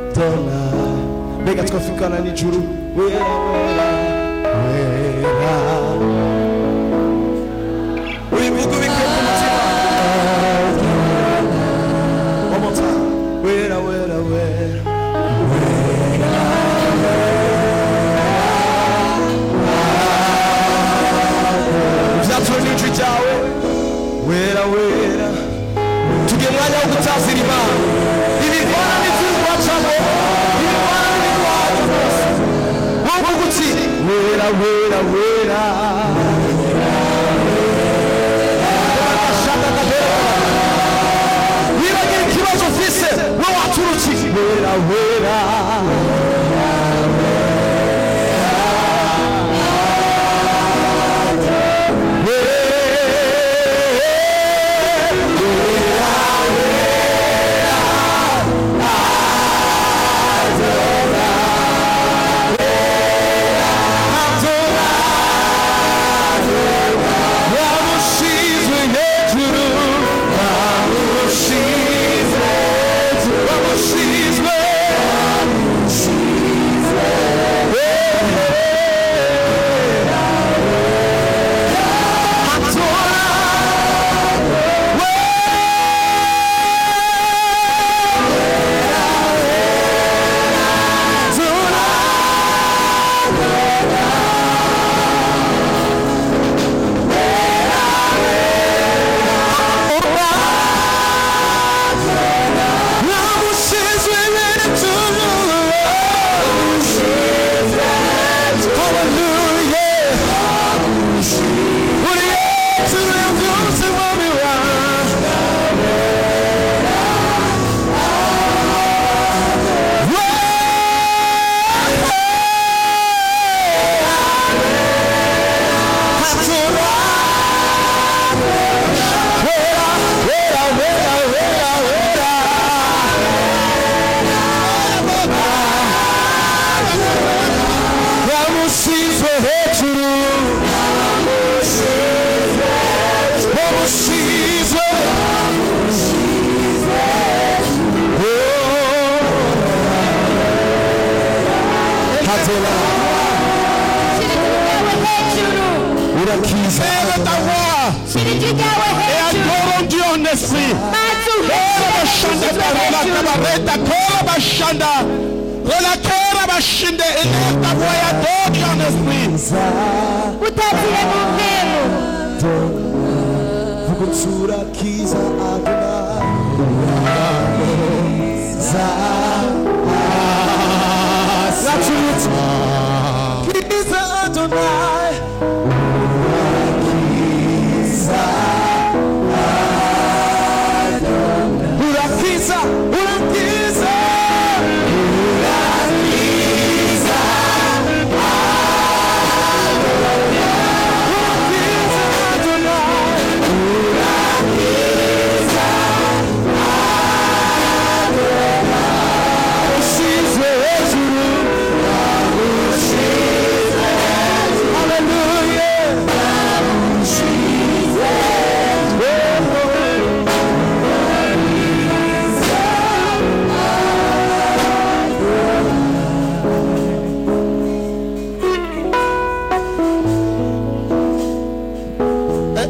Adonai. Bega twafikana n'ijuru. Wera, wera, wera. Ubivuga ubikuye ku mutima. One more time. Wera, wera, wera. Wera wera tugiye mwanya wo gutazira Imana ibivana n'ivugwa cyane ibivana n'ibigwanya bose wowe guti wera wera wera wibagira ikibazo ufise wowe waturutse wera wera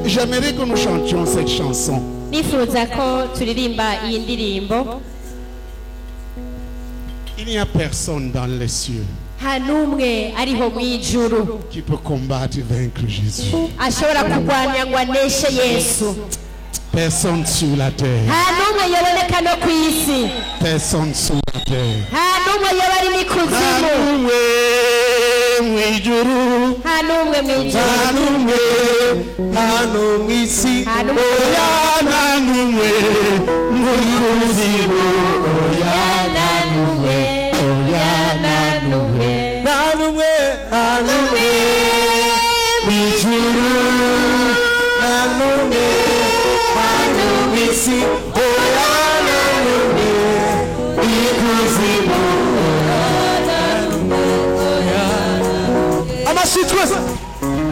J'aimerais que nous chantions cette chanson. Il n'y a personne dans les cieux qui peut combattre et vaincre Jésus. Personne sur la terre. Personne sur la terre.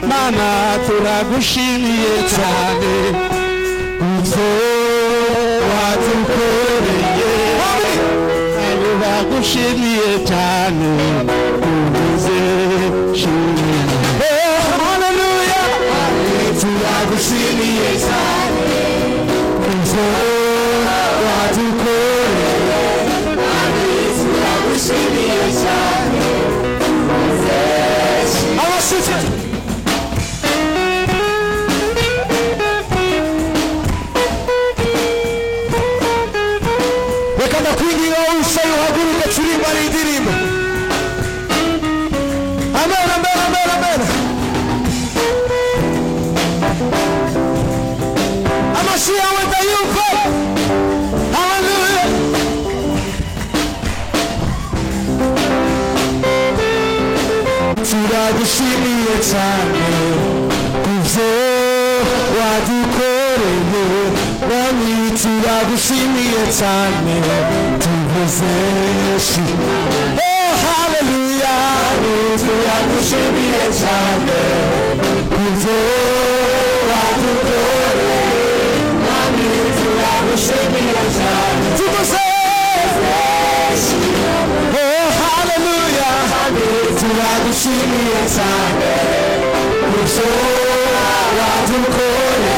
Mana turagushimiye cyane uzo watu wadukoreye abo bagushimiye cyane uvuze shimwe haleluya turagushimiye cyane uvuze wadukoreye turagushimiye cyane uvuze shimwe kwingira usayo haguruka turimba indirimbo amen amen amen amen amashi yawe ndayumva haleluya turagushimiye cyane kuzo wadukoreye wami turagushimiye cyane tuvuze oh haleluya turagushimiye cyane kuzo wadukoreye wami turagushimiye cyane tuvuze oh haleluya turagushimiye cyane kuzo wadukoreye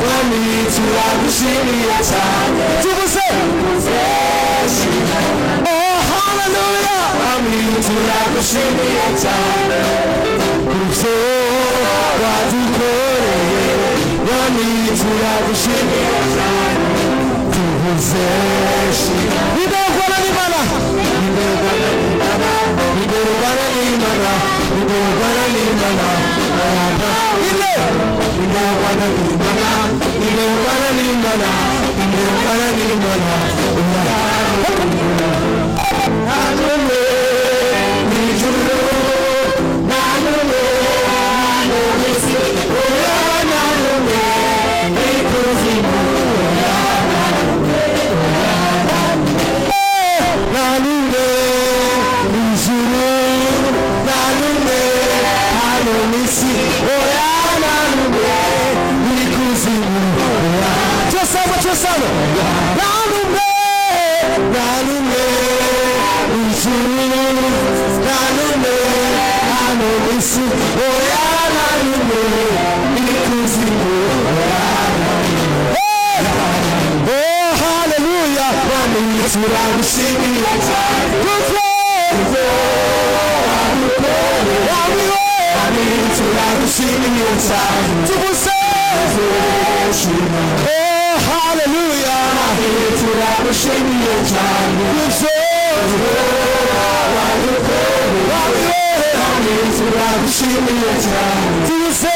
wami turagushimiye cyane tuvuze oh haleluya wami turagushimiye cyane kuzo wadukoreye wami turagushimiye cyane tuvuze bidogwana n'imana bidogwana n'imana bidogwana n'imana bidogwana n'imana bidogwana n'imana bidogwana n'imana bidogwana n'imana nanume nijuru nanume nanume si oya nanume nikuzimu nanume nijuru nanume nanume si oya nanume nikuzimu Chosano nanume nanume nijuru nanume nanume si oya nanume nikuzimu oh hallelujah wami turagushimiye cyane wami turagushimiye cyane tuvuze oh hallelujah wami turagushimiye cyane tuvuze wami turagushimiye cyane tuvuze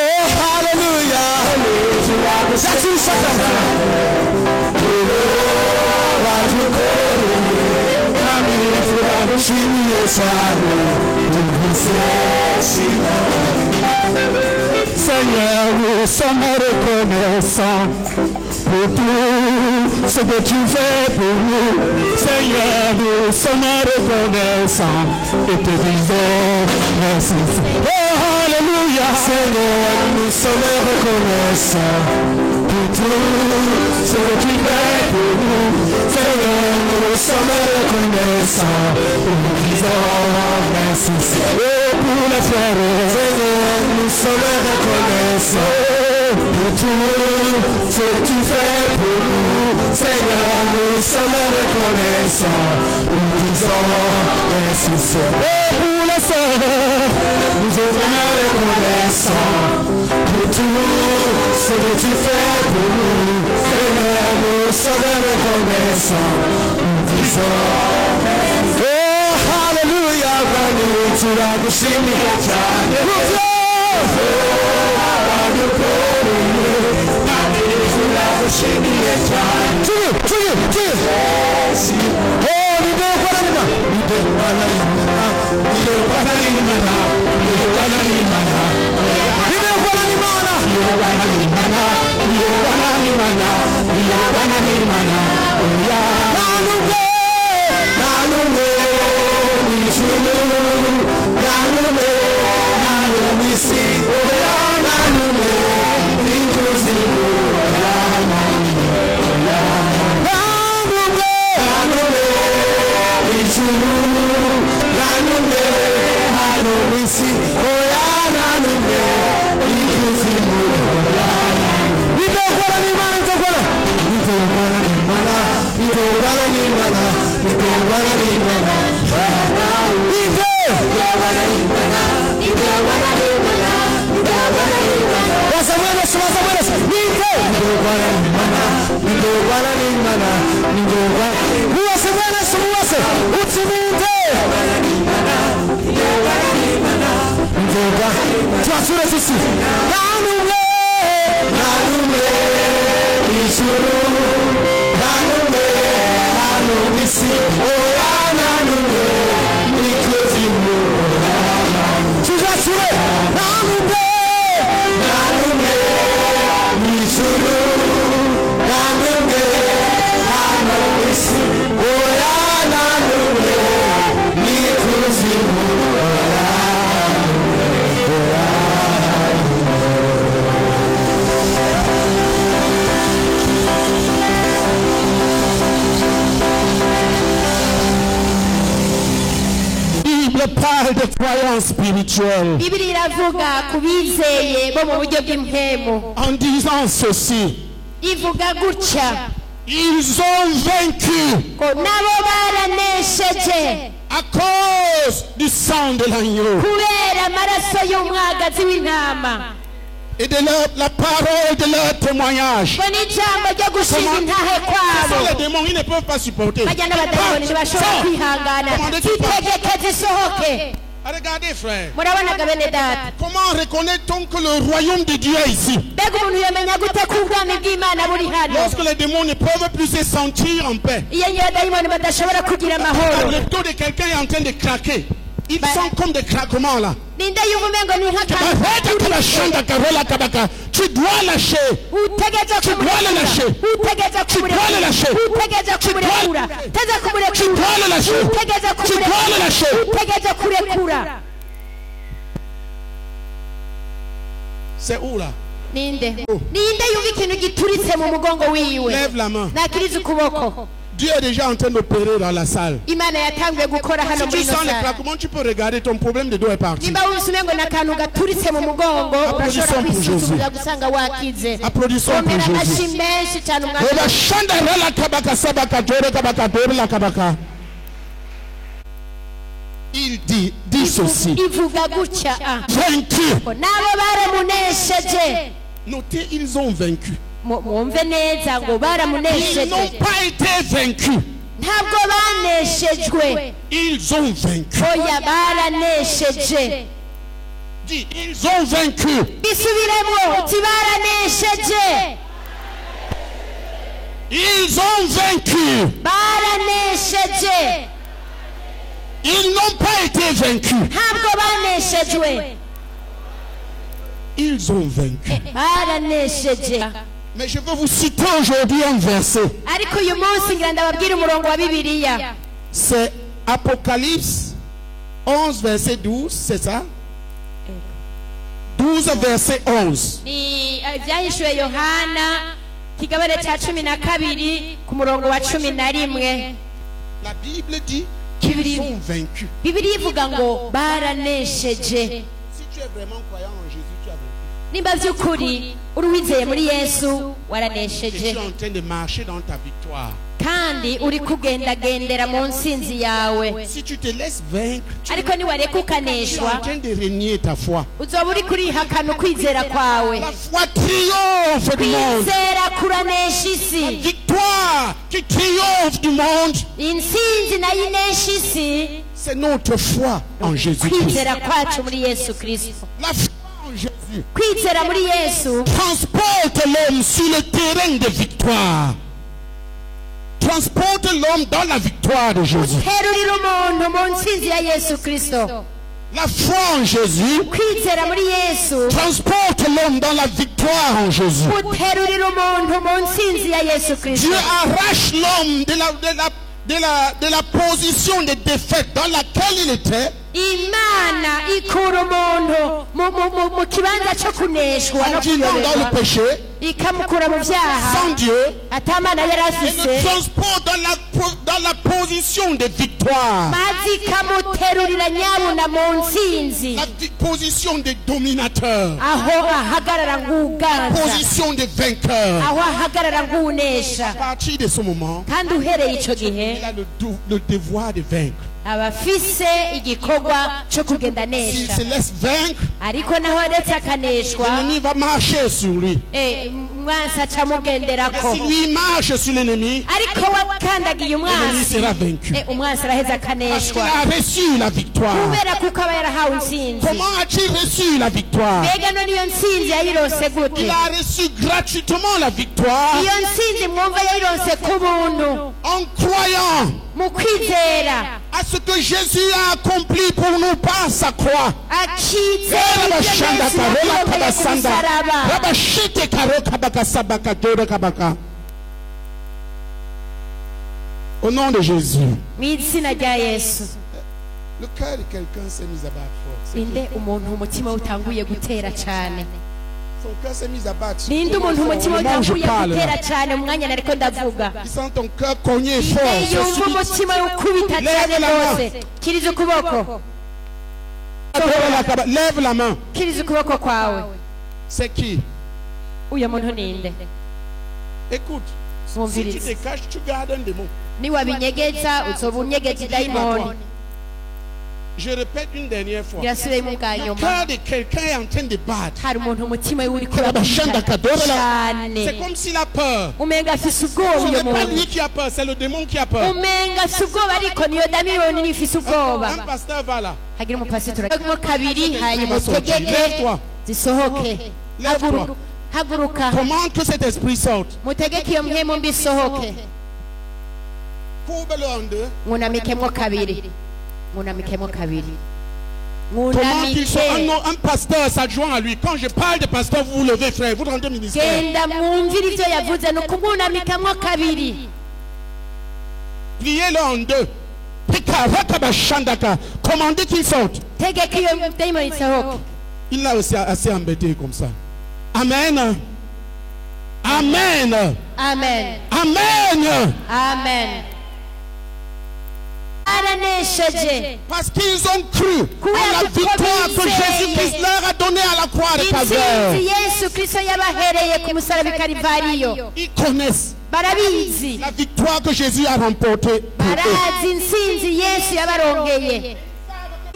oh hallelujah that's you Satan Seigneur, nous sommes reconnaissants pour tout ce que tu fais pour nous. Seigneur, nous sommes reconnaissants et te disons merci. Oh, alléluia. Seigneur, nous sommes reconnaissants pour tout ce que tu fais pour nous. Seigneur, nous sommes reconnaissants et te disons merci. Et pour les frères, Seigneur, nous sommes reconnaissants pour tout ce que tu fais pour nous. Seigneur, nous sommes reconnaissants, nous disons merci. Et pour les sœurs, nous sommes reconnaissants pour tout ce que tu fais pour nous. Seigneur, nous sommes reconnaissants, nous disons merci. Oh, hallelujah, nous turagushimiye cyane. Parle de croyance spirituelle en disant ceci. Ils ont vaincu à cause du sang de l'agneau et de la parole de leur témoignage. Ce sont les démons, ils ne peuvent pas supporter. Regardez, frère. Comment reconnaît-on que le royaume de Dieu est ici? Lorsque les démons ne peuvent plus se sentir en paix. Le dos de quelqu'un est en train de craquer. Ils sont comme des craquements là. Tu dois lâcher. Tu dois le lâcher. Tu dois le lâcher. Tu dois le lâcher. Tu dois le lâcher. C'est où là? Lève la main. Dieu est déjà en train d'opérer dans la salle. Si tu sens les craquements, tu peux regarder, ton problème de dos est parti. Applaudissons pour Jésus. Applaudissons pour Jésus. Il dit ceci. Vaincu. Notez, ils ont vaincu. Ils n'ont pas été vaincus. Ils ont vaincu. Dis, ils ont vaincu. Ils ont vaincu. Ils n'ont pas été vaincus. Ils ont vaincu. Mais je veux vous citer aujourd'hui un verset. C'est Apocalypse 11 verset 12, c'est ça? 12 verset 11. La Bible dit qu'ils sont vaincus. Si tu es vraiment croyant en Jésus, tu as vaincu. Je suis en train de marcher dans ta victoire. Si tu te laisses vaincre, tu es en train de renier ta foi. La foi triomphe du monde. La victoire qui triomphe du monde, c'est notre foi en Jésus-Christ. La foi en Jésus transporte l'homme sur le terrain de victoire. Transporte l'homme dans la victoire de Jésus. La foi en Jésus transporte l'homme dans la victoire en Jésus. Dieu arrache l'homme de la position de défaite dans laquelle il était. En vivant dans le péché. ikamukura mu byaha sans Dieu, atamana yari et afise le transporte dans la position de victoire, maze ikamuterurira nyabuna mu ntsinzi la position de dominateur, aho ahagarara nk'uganza position de vainqueur. aho ahagarara nk'unesha À partir de ce moment, kandi uhereye ico gihe il a le devoir de vaincre. aba afise igikorwa cyo kugenda S'il nesha se laisse vaincre, ariko naho aretse akaneshwa l'ennemi va marcher sur lui. umwansi aca amugenderako Si lui marche sur l'ennemi, ariko wakandagiye l'ennemi umwansi sera vaincu. umwansi araheza Parce qu'il akaneshwa a reçu la victoire. kubera kuko aba yarahawe intsinzi Comment a-t-il reçu la victoire? mbega none iyo ntsinzi yayirose gute Il a reçu gratuitement la victoire iyo ntsinzi mwumva yayirose ku buntu en croyant mu kwizera à ce que Jésus a accompli pour nous par sa croix. akizera ibyo Yesu yakoreye ku musaraba Au nom de Jésus. mu izina rya Yesu Le cœur de quelqu'un s'est mis à battre fort. ninde umuntu umutima utanguye gutera cyane Son cœur s'est mis à battre. ninde umuntu umutima Au moment où je utanguye parle, gutera là. cyane mu mwanya nariko ndavuga Il sent ton cœur cogner fort. ninde yumva C'est celui umutima ukubita cyane rwose kiriza ukuboko Lève la main. kiriza ukuboko kwawe C'est qui? uyu muntu ninde Écoute. Si tu mwumvirize te caches, tu gardes un démon. niwabinyegeza uzoba unyegeza idayimoni Je répète une dernière fois. birasubiremo bwa Le nyuma cœur de quelqu'un est en train de battre. hari umuntu umutima we uri C'est cyane comme s'il a peur. umenga afise Ce ubwoba uyu n'est pas muntu lui qui a peur, c'est le démon qui a peur. umenga afise ubwoba ariko niyo damiyoni niyo ifise ubwoba Un pasteur va là. hagira umupasitori mo kabiri hanyuma utegeke Lève-toi. zisohoke Lève-toi. haguruka Commande que cet esprit sorte. mutegeke iyo mpemu mbi isohoke Courbe-le en deux. mwunamikemo kabiri mwunamikemo kabiri Comment qu'il soit mwunamike un pasteur s'adjoint à lui. Quand je parle de pasteur, vous vous levez, frère. Vous rendez ministère. genda mwumvire ibyo yavuze ni ukumwunamikamo kabiri Pliez-le en deux. Commandez qu'il sorte. tegeka iyo dayimoni isohoke Il l'a aussi assez embêté comme ça. Amen. Amen. amen Amen. amen aranesheje Parce qu'ils ont cru à la victoire que Jésus-Christ leur a donnée à la croix de Calvaire. intsinzi yesu kristo yabahereye ku musaraba i karivariyo Ils connaissent barabizi la victoire que Jésus a remportée pour eux. barazi intsinzi yesu yabarongeye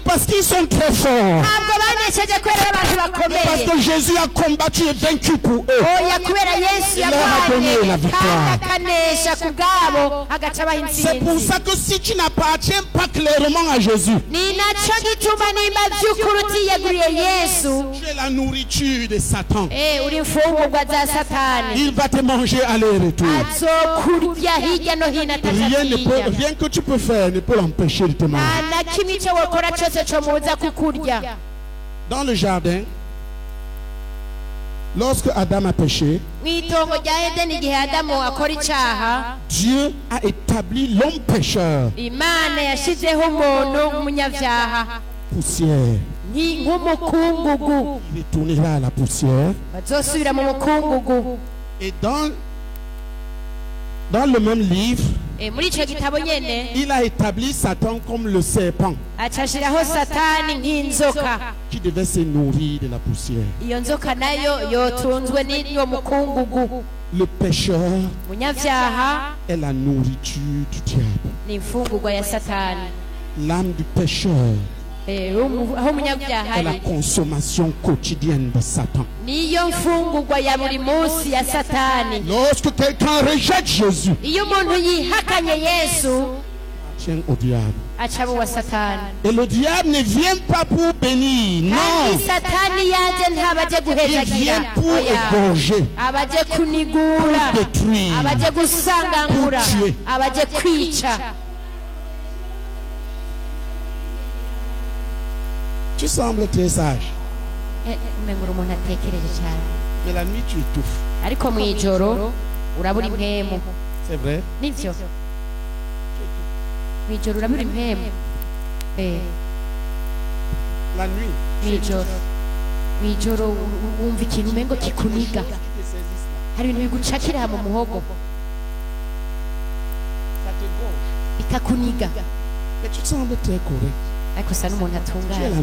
Parce qu'ils sont très forts. ntabwo banesheje kubera abantu Parce bakomeye que Jésus a combattu et vaincu pour eux. oya kubera yesu Il leur a donné la yarwanye victoire. kandi akanesha ku bwabo agaca abaha C'est pour intsinzi ça que si tu n'appartiens pas clairement à Jésus, ni nacyo gituma nimba by'ukuri utiyeguriye yesu tu es la nourriture de Satan. uri imfungurwa za satani Il va te manger aller et retour. azokurya hirya no hino atashakirya Rien que tu peux faire ne peut l'empêcher de te manger. nta na kimwe icyo wakora cyose cyo muza kukurya Dans le jardin, lorsque Adam a péché, mu itongo rya edeni igihe adamu akora icyaha Dieu a établi l'homme pécheur, imana yashyizeho umuntu w'umunyabyaha poussière. nk'umukungugu Il retournera à la poussière. bazosubira mu mukungugu Et dans le même livre, muri icyo gitabo nyine il a établi Satan comme le serpent acashiraho satani nk'inzoka qui devait se nourrir de la poussière. iyo nzoka nayo yotunzwe n'iyo mukungugu Le pécheur umunyabyaha est la nourriture du diable. ni imfungurwa ya satani L'âme du pécheur aho umunyabyaha est la ari consommation quotidienne de Satan. niyo mfungurwa ya buri munsi ya satani Lorsque quelqu'un rejette Jésus, iyo umuntu yihakanye yesu tient au diable. aca aba uwa satani Et le diable ne vient pas pour bénir, non. kandi satani yaje ntabaje Il guhezagira vient pour oya égorger, abaje kunigura pour détruire. abaje gusangangura Pour tuer. abaje kwica Tu sembles très sage, umengura umuntu atekereje cyane mais la nuit tu étouffes. ariko mu ijoro urabura impemu C'est vrai? nibyo mu ijoro urabura impemu La nuit. mu ijoro wumva ikintu umengo kikuniga hari ibintu bigucakira mu muhogo Ça te gorge. bikakuniga Mais tu te sembles très correct. ariko usa n'umuntu Tu, es atunganye là.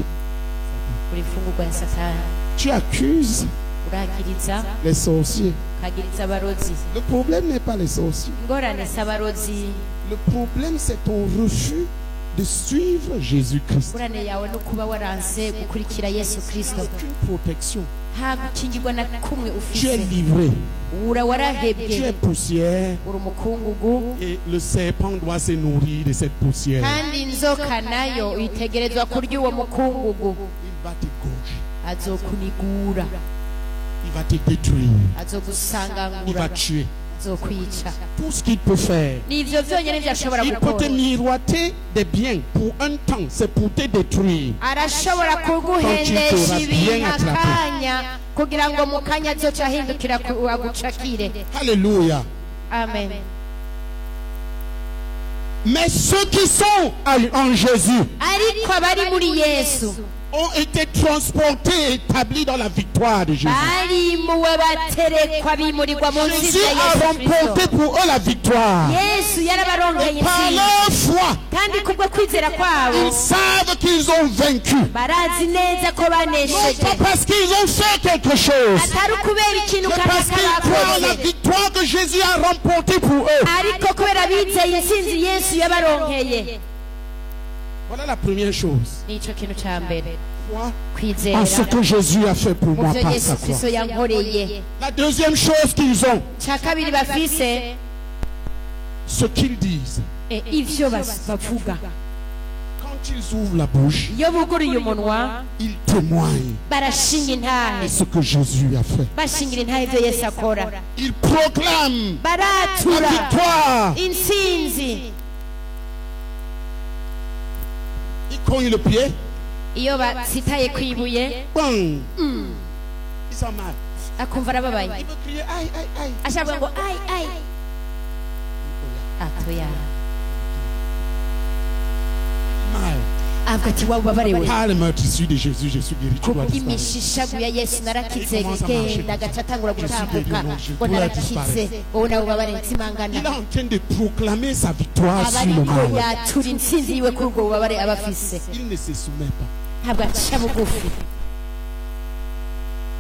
uri imfungurwa ya satani Tu accuses uragiriza les sorciers. ukagiriza abarozi Le problème n'est pas les sorciers. ingorane si abarozi Le problème, c'est ton refus de suivre Jésus-Christ. ingorane yawe no kuba waranse gukurikira yesu kirisito Aucune protection. nta gukingirwa na kumwe Tu es ufise livré. ura Tu es warahebwe poussière. uri umukungugu Et le serpent doit se nourrir de cette poussière. kandi inzoka nayo itegerezwa kurya uwo mukungugu Il va t'égorger. azokunigura Il va te détruire. Il va azogusangangura tuer. azokwica Tout ce qu'il peut faire. ni ivyo vyonyene vyo ashobora Il peut te gukora miroiter des biens pour un temps. C'est pour te détruire. arashobora kuguhendesha ibintu akanya kugira ngo mu kanya azoca ahindukira agucakire Alléluia. amen Mais ceux qui sont en Jésus ariko abari muri yesu ont été transportés et établis dans la victoire de Jésus. barimuwe baterekwa bimurirwa mu Jésus nsinzi ya a yesu remporté kristo pour eux la victoire. yesu yarabaronkeye Par intsinzi leur foi, kandi kubwo kwizera kwabo ils savent qu'ils ont vaincu. barazi neza ko Non banesheje pas parce qu'ils ont fait quelque chose, atari ukubera ikintu mais parce kanaka qu'ils croient en la bakoze victoire que Jésus a remportée pour eux. ariko kubera bizeye intsinzi yesu yabaronkeye Voilà la première chose. nico kintu ca mbere Foi kwizera en ce que Jésus a fait pour mu moi byo par yesu sa kristo croix. yankoreye La deuxième chose qu'ils ont, ca kabiri bafise ce qu'ils disent. ivyo bavuga Quand ils ouvrent la bouche, iyo buguruye umunwa ils témoignent barashinga intahe de ce que Jésus a fait. bashingira intahe ivyo yesu akora Ils proclament la baratura victoire. intsinzi Ils cognent le pied. iyo basitaye kwibuye Bang. Ils sont mal. akumva arababaye Il veut crier aïe, aïe, aïe. ashaka ngo ai ai atoya Mal. avuga ati waba ubabarewe Par le meurtrissure de Jésus, je suis guéri. Tu dois disparaître. imishishagu ya yesu narakize genda agaca atangura gutambuka ngo narakize wowe nawe ubabare Il est nsimangana en train de proclamer sa victoire aba sur le ariko mal. yatura intsinzi yiwe kuri ubwo bubabare aba afise Il ne se soumet pas. ntabwo aca bugufi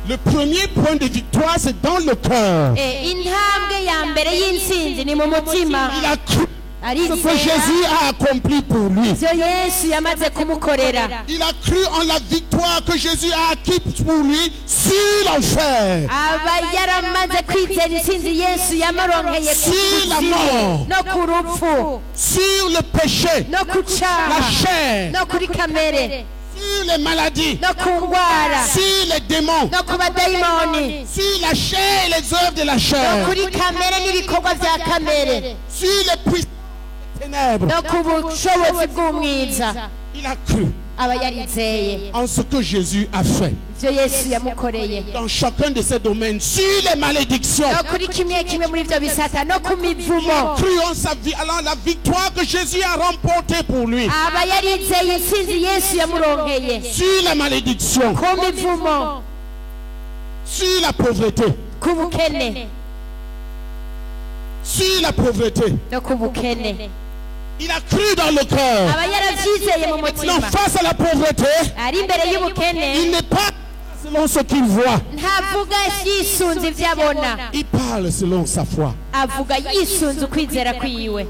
Le premier point de victoire, c'est dans le cœur. intambwe ya mbere y'intsinzi ni mu mutima Il a cru ce que arizera Jésus a accompli pour lui. ivyo yesu yamaze kumukorera Il a cru en la victoire que Jésus a acquise pour lui sur l'enfer. aba yaramaze kwizera intsinzi yesu yamaronkeye ku Si la kuzimu mort. no ku rupfu Sur le péché, no ku la caha chair, no kuri kamere sur les maladies, no ku ngwara sur les démons, no ku badayimoni sur la chair et les œuvres de la no chair, kuri kamere n'ibikorwa vya kamere sur les puissances des ténèbres. no ku bushobozi bw'umwiza Il a cru aba yarizeye en ce que Jésus a fait ivyo yesu yamukoreye dans chacun de ces domaines, sur les malédictions. no kuri kimwe kimwe muri ivyo bisata no ku mivumo Cru en sa vie, alors la victoire que Jésus a remportée pour lui. aba yarizeye intsinzi yesu yamuronkeye Sur les malédictions, ku mivumo sur la pauvreté, ku bukene sur la pauvreté. no ku bukene Il a cru dans le cœur. aba yaravyizeye mu Non, mutima face à la pauvreté, ari imbere y'ubukene il n'est pas selon ce qu'il voit. ntavuga yisunze ivyo abona Il parle selon sa foi. avuga yisunze ukwizera kwiwe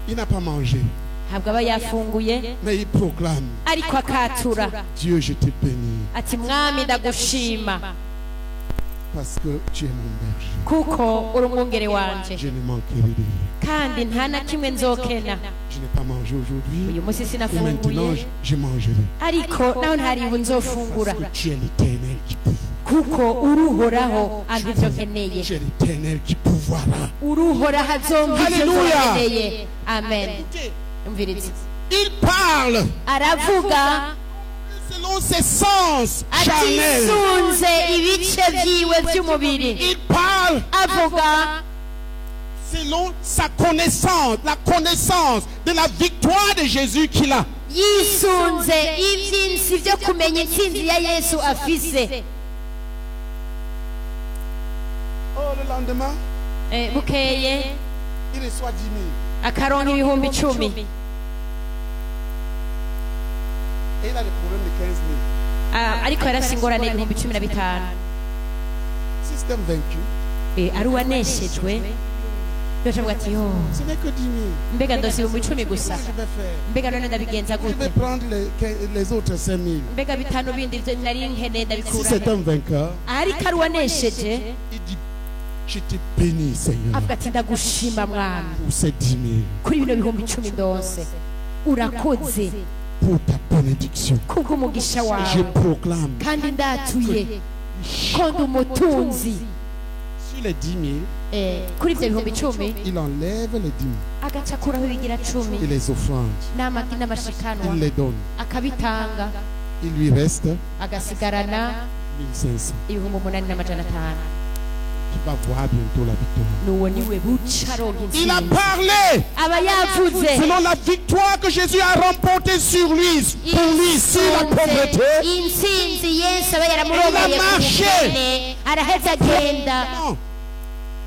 Il n'a pas mangé, ntabwo aba yafunguye mais il proclame, ariko akatura Dieu, je te bénis ati mwami ndagushima parce que tu es mon berger. kuko uri umwungere wanje Je ne manquerai de rien. kandi nta na kimwe nzokena Je n'ai pas mangé aujourd'hui uyu munsi et maintenant sinafunguye je mangerai. ariko nawe ntaribu nzofungura Parce que tu es l'éternel qui pourvoit. kuko uruhoraho ampa ivyo nkeneye Tu es l'éternel qui pourvoira. uruhoraho azompa ivyo Hallelujah. nkeneye amen umviriza Il parle aravuga selon ses sens charnels. atisunze ibice vyiwe vy'umubiri Il parle avuga selon sa connaissance, la connaissance de la victoire de Jésus qu'il a. yisunze ivyinsi vyo kumenya intsinzi ya yesu afise Oh le lendemain, bukeye il reçoit 10 000. akaronka ibihumbi 10 Et il a des problèmes de 15 000. ariko yarafise ingorane y'ibihumbi 15. Système vaincu. ari uwaneshejwe yocavuga ati yo Ce n'est que 10 000. mbega ndose ibihumbi 10 gusa Qu'est-ce que je vais faire? mbega none ndabigenza Je vais gute prendre les autres 5 000. mbega bitanu bindi ivyo nari nkeneye Si ndabikura c'est un vainqueur, ariko ari uwanesheje il dit, je te bénis, Seigneur, avuga ati ndagushima mwami pour ces 10 000, kuri bino bihumbi 10 ndose urakoze pour ta bénédiction. kubw'umugisha Je wawe proclame kandi ndatuye ko ndi umutunzi sur les 10 000, kuri ivyo bihumbi 10 il enlève les 10 000 agaca akuraho ibigira et 10 les offrandes. n'amagi n'amashikanwa Il les donne. akabitanga Il lui reste agasigarana 1500. ibihumbi 8,500. Tu vas voir bientôt la victoire. nuwo niwe buca aronka Il a intsinzi parlé aba yavuze selon la victoire que Jésus a remportée sur lui, pour lui, sur la pauvreté. intsinzi yesu aba yaramurongeye ku bukene araheza agenda Non.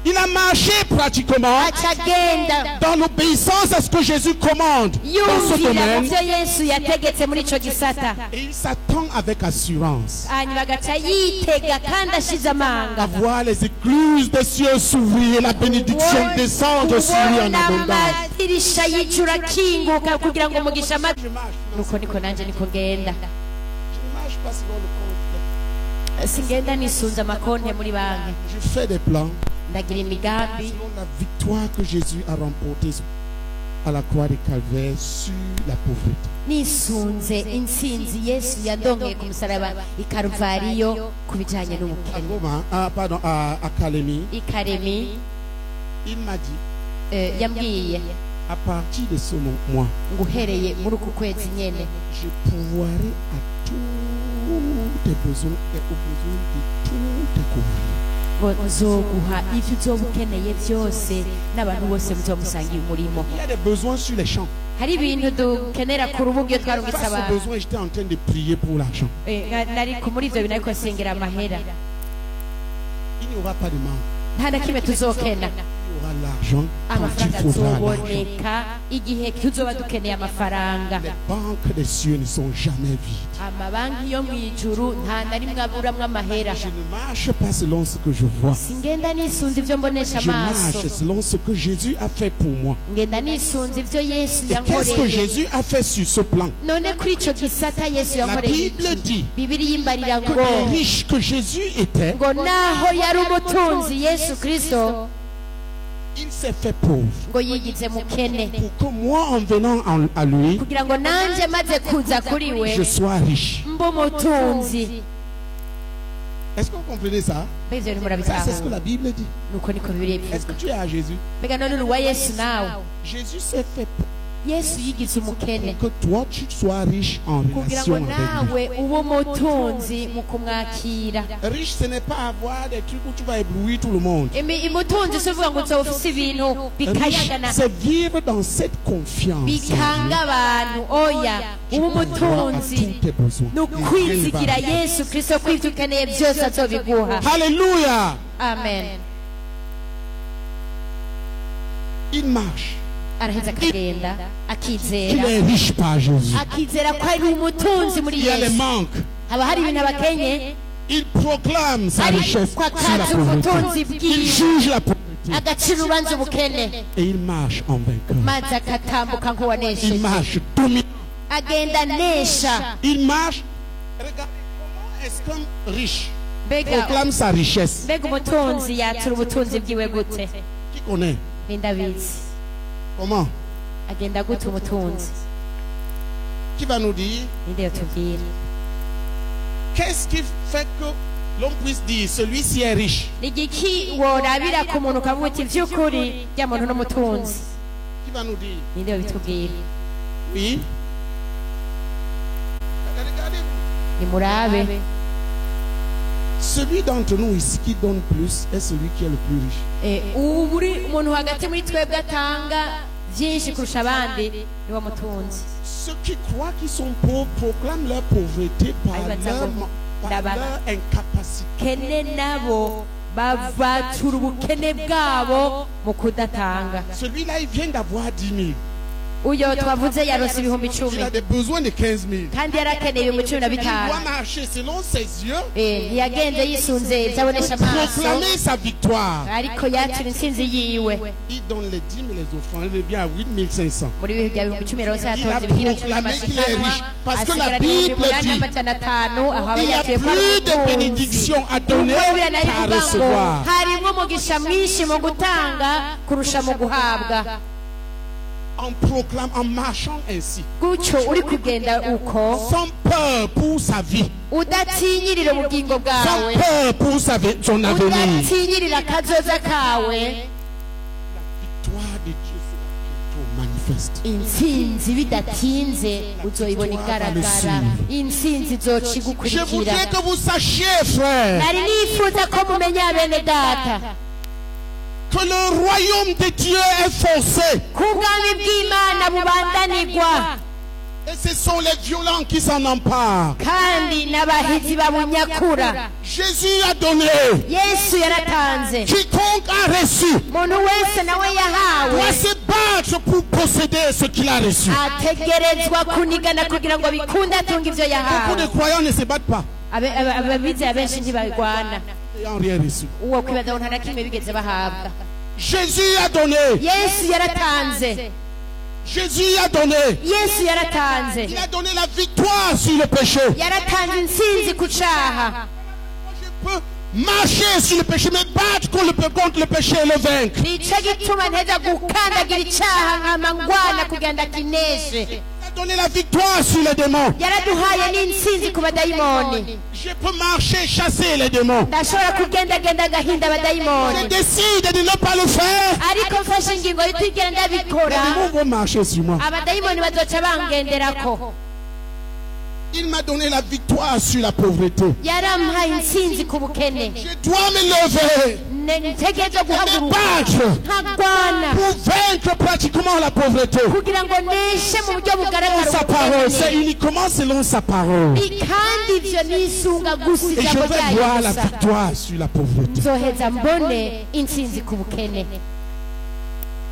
Il a marché pratiquement aca agenda dans l'obéissance à ce que Jésus commande dans ce yumvira mu domaine. byo yesu yategetse muri ico gisata Et il s'attend avec assurance hanyuma agaca yitega kandi ashize à amanga voir les écluses des cieux s'ouvrir et la bénédiction descendre sur lui en kubona abondance. amadirisha y'icura akinguka kugira ngo umugisha Je marche. nuko niko nanje niko ngenda Je ne marche pas selon le compte. singenda nisunze amakonte muri banki Je fais des plans ndagira imigambi selon la victoire que Jésus a remportée à la croix de Calvaire sur la pauvreté. nisunze intsinzi yesu yadongeye ku musaraba i karuvariyo ku bijanye À n'ubukene Goma, à Kalemi, ikaremi il m'a dit, yambwiye à partir de ce mois, ngo uhereye muri uku kwezi nyene je pourvoirai à tous tes besoins et aux besoins de tous tes conviés. ngo nzoguha ivyo uzoba ukeneye byose n'abantu bose muzomusangiye umurimo Il y a des besoins sur les champs. hari ibintu dukenera ku rubuga iyo twarungitse Face aux abantu besoins, j'étais en train de prier pour l'argent. nari muri ivyo bintu ariko nsengera amahera Il n'y aura pas de manque. nta na kimwe tuzokena Il y aura l'argent quand amafaranga il faudra l'argent. azoboneka igihe tuzoba dukeneye amafaranga Les banques des cieux ne sont jamais vides. amabanki yo mu ijuru nta na rimwe aburamwo amahera Je ne marche pas selon ce que je vois. singenda nisunze ivyo mbonesha Je amaso marche selon ce que Jésus a fait pour moi. ngenda nisunze ivyo yesu Et qu'est-ce que yankoreye Jésus a fait sur ce plan? none kuri ico gisata yesu La yankoreye Bible iki? dit bibiri yimbarira que ngo le riche que Jésus était, ngo naho yari umutunzi yesu kristo il s'est fait pauvre. ngo yigize mukene Pour que moi, en venant à lui, kugira ngo nanje maze kuza kuri we je sois riche. mbe umutunzi Est-ce que vous comprenez ça? mbega ivyo bintu Ça, c'est ce que murabitahura la Bible dit. nuko niko bibiri Est-ce que bivuga tu es à Jésus? mbega none uri uwa yesu nawe Jésus s'est fait pauvre yesu yigize umukene pour que toi, tu sois riche en kugira ngo relation avec lui. nawe ube umutunzi mu kumwakira Riche, ce n'est pas avoir des trucs où tu vas éblouir tout le monde. umutunzi si uvuga ngo nzoba ufise ibintu Riche, bikayagana c'est vivre dans cette confiance. bikanga abantu oya ube umutunzi tous tes besoins. ni ukwizigira yesu kristo ko ivyo ukeneye byose azobiguha Alléluia. amen Il marche. araheza akagenda Il akizera est riche par Jésus. akizera ko ari umutunzi muri Il y a des yesu manques. haba hari ibintu abakenye Il proclame sa richesse ariko sur la akazi ubutunzi pauvreté. Il bwiwe juge la pauvreté. agacira urubanza ubukene Et il marche en vainqueur. maze agatambuka Il nk'uwanesheje marche dominant. agenda anesha Il marche. Regardez comment est-ce qu'un riche mbega proclame sa richesse. mbega umutunzi yatura ubutunzi bwiwe gute Qui connaît? nindabizi Comment? agenda gute umutunzi Qui va nous dire? ninde yotubwira Qu'est-ce qui fait que l'on puisse dire celui-ci est riche? ni igiki worabira ku muntu ukavuga uti vy'ukuri rya muntu n'umutunzi Qui va nous dire? ninde yobitubwira Oui. Regardez-vous. nimurabe Celui d'entre nous ici qui donne plus est celui qui est le plus riche. ubu buri umuntu hagati muri twebwe atanga vyinshi kurusha abandi niwe mutunzi Ceux qui croient qu'ils sont pauvres proclament leur pauvreté par Aïe, leur incapacité. kene nabo bavatura ubukene bwabo mu kudatanga. Celui-là, il vient d'avoir 10 000. Uyo twavuze yarose ibihumbi Il 10 a des besoins de 15 000. kandi yarakeneye ibihumbi 15. Il doit marcher selon ses yeux. Ntiyagenze yisunze ibyabonesha amaso, Proclamer sa victoire. ariko yakira intsinzi yiwe. Il donne les dîmes et les offrandes. Il revient à 8 500. Muri bihe bya bihumbi 10 yarose Il a yatonze ibihumbi proclamé qu'il est 500, riche. Parce que la asigarana Bible ibihumbi dit 8,500, aho aba il y a yaciye plus de bénédictions à donner qu'à recevoir. harimo umugisha mwinshi mu gutanga kurusha mu guhabwa. En proclamant, en marchant ainsi, Gutyo uri kugenda uko sans peur pour sa vie, udatinyirira ubugingo sans bwawe, peur pour son avenir. udatinyirira akazoza kawe, Victoire de Dieu sera bientôt manifeste. intsinzi bidatinze uzoyibona igaragara, intsinzi izoca Je igukurikira. voudrais que vous sachiez, frère, nari nifuza ko mumenya bene data que le royaume de Dieu est forcé. ko ubwami bw'Imana bubandanirwa, Et ce sont les violents qui s'en emparent. kandi n'abahizi babunyakura. Jésus a donné. Yesu yaratanze, Quiconque a reçu umuntu wese nawe yahawe doit se battre pour posséder ce qu'il a reçu. ategerezwa kunigana kugira ngo bikunde atunga ivyo Beaucoup de yahawe. croyants ne se battent pas Ababizeye abenshi ntibagwana, n'ayant rien reçu. uwo kwibaza ngo nta na kimwe bigeze bahabwa. Jésus a donné. Yesu yaratanze, Jésus a donné. Yesu yaratanze, Il a donné la victoire sur le péché. yaratanze intsinzi ku caha. Je peux marcher sur le péché, me battre contre le péché et le vaincre. Nico gituma nteza gukandagira icaha nkama ngwana kugira ndakineshe. Il a donné la victoire sur les démons. Yaraduhaye n'intsinzi ku badayimoni. Je peux marcher, chasser les démons. Ndashobora kugendagenda agahinda Je abadayimoni, décide de ne pas le faire. ariko mfashe ingingo y'utigera Les ndabikora, démons vont marcher sur moi. abadayimoni bazoca bangenderako. Il m'a donné la victoire sur la pauvreté. Yarampaye intsinzi ku bukene. Je dois me lever, Ntegerezwa me guhaguruka battre nkagwana pour vaincre pratiquement la pauvreté. kugira ngo neshe mu buryo bugaragara Sa parole, c'est ubukene. uniquement selon sa parole. Kandi ivyo nisunga gusa Et je ijambo vais ryayo voir la gusa. victoire sur la pauvreté. Nzoheza mbone intsinzi ku bukene.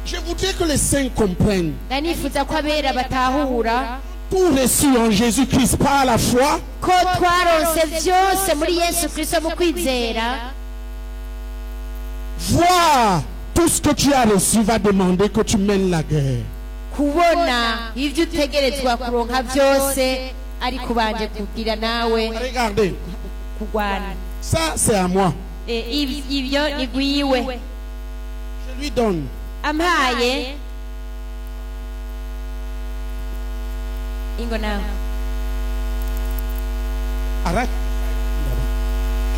Je voudrais que les saints comprennent. Nanifuza ko abera batahura Tout reçu en Jésus-Christ par la foi, ko twaronse vyose muri Yesu Kristo mu kwizera. voir tout ce que tu as reçu va demander que tu mènes la guerre. Kubona ivyo utegerezwa kuronka vyose ari kubanje kugira nawe Regardez, kugwana. ça c'est à moi. Ivyo ni gwiwe Je lui donne. ampaye ingo nawe Arrête.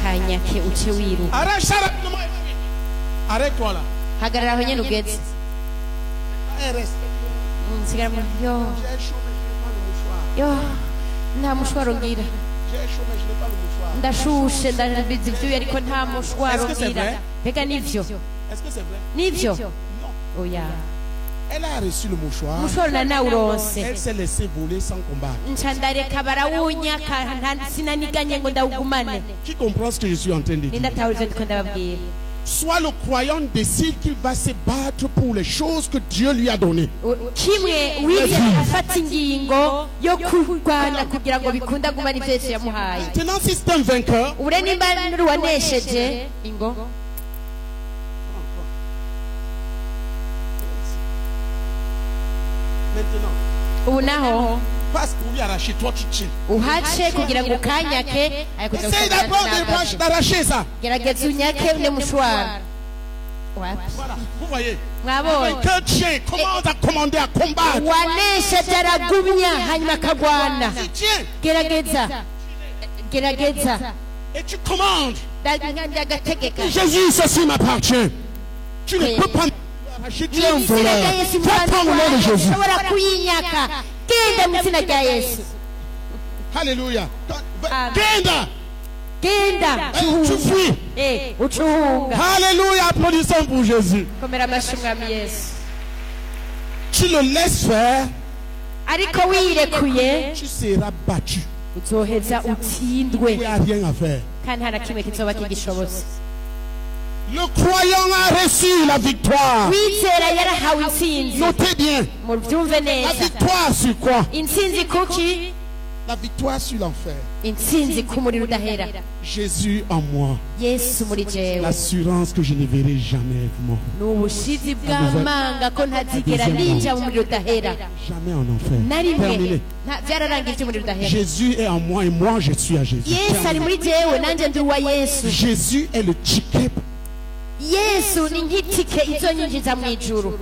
kanyake uce wiruka. Arrête ça rapidement. Arrête-toi là. Hagarara aho nyene ugeze. Reste. Nsigara mu yo J'ai chaud, mais je n'ai pas le mouchoir. yo nta mushwaro ngira, J'ai chaud, mais je n'ai pas le mouchoir. ndashushe ndabizi ivyuya ariko nta mushwaro Est-ce que c'est ngira. vrai? Mbega nivyo Est-ce que c'est vrai? nivyo Non. oya Elle a reçu le mouchoir. mushwaro na nawuronse Elle s'est laissée voler sans combattre. nca ndareka barawunyaka sinaniganye ngo ndawugumane. Qui comprend ce que je suis en train de dire? Nindatahura ivyo ndiko ndababwira. Soit le croyant décide qu'il va se battre pour les choses que Dieu lui a données. Kimwe wigeze afata ingingo yo kurwana kugira ngo bikunde agumane ivyo Yesu yamuhaye. Maintenant, si c'est un vainqueur, Ure nimba nuri wanesheje ingo maintenant, ubu naho passe pour lui arracher, toi tu tiens. uhace kugira ngo ukanyake ariko Essaye d'abord d'arracher ça. gerageza unyake une mushwaro. Wapi? Voilà, vous voyez. Mwabonye Que tient, commence à commander, à combattre. wanesheje aragumya hanyuma akagwana. Tu tiens Gerageza gerageza et tu commandes. ndagategeka. Jésus, ceci m'appartient. Tu ne peux pas m'arracher, tu es un voleur. Va prendre le nom de Jésus. ushobora kuyinyaka, genda mu izina rya Yesu. Alléluia. Amen. Genda. Genda Tu fuis. ucuhunga. Alléluia. Applaudissons pour Jésus. Komera amashyi Mwami Yesu. Tu le laisses faire, Ariko wirekuye tu seras battu. uzoheza Il utsindwe n'y a rien à faire. kandi nta na kimwe kizoba kigishobotse. Le croyant a reçu la victoire. wizera yarahawe intsinzi. Notez bien. Mubyumve La neza. victoire sur quoi? Intsinzi kuki? La victoire sur l'enfer. Intsinzi ku muriro udahera. Jésus en moi. Yesu muri jewe. L'assurance que je ne verrai jamais être mort. N'ubushizi bw'amanga ko ntazigera ninja mu muriro udahera. Jamais en enfer. Na rimwe Terminé. byararangije umuriro udahera. Jésus est en moi et moi je suis à Jésus. Yesu ari muri jewe nanjye ndi uwa Yesu. Jésus est le ticket. Yesu ni nk'itike izonyinjiza mu ijuru.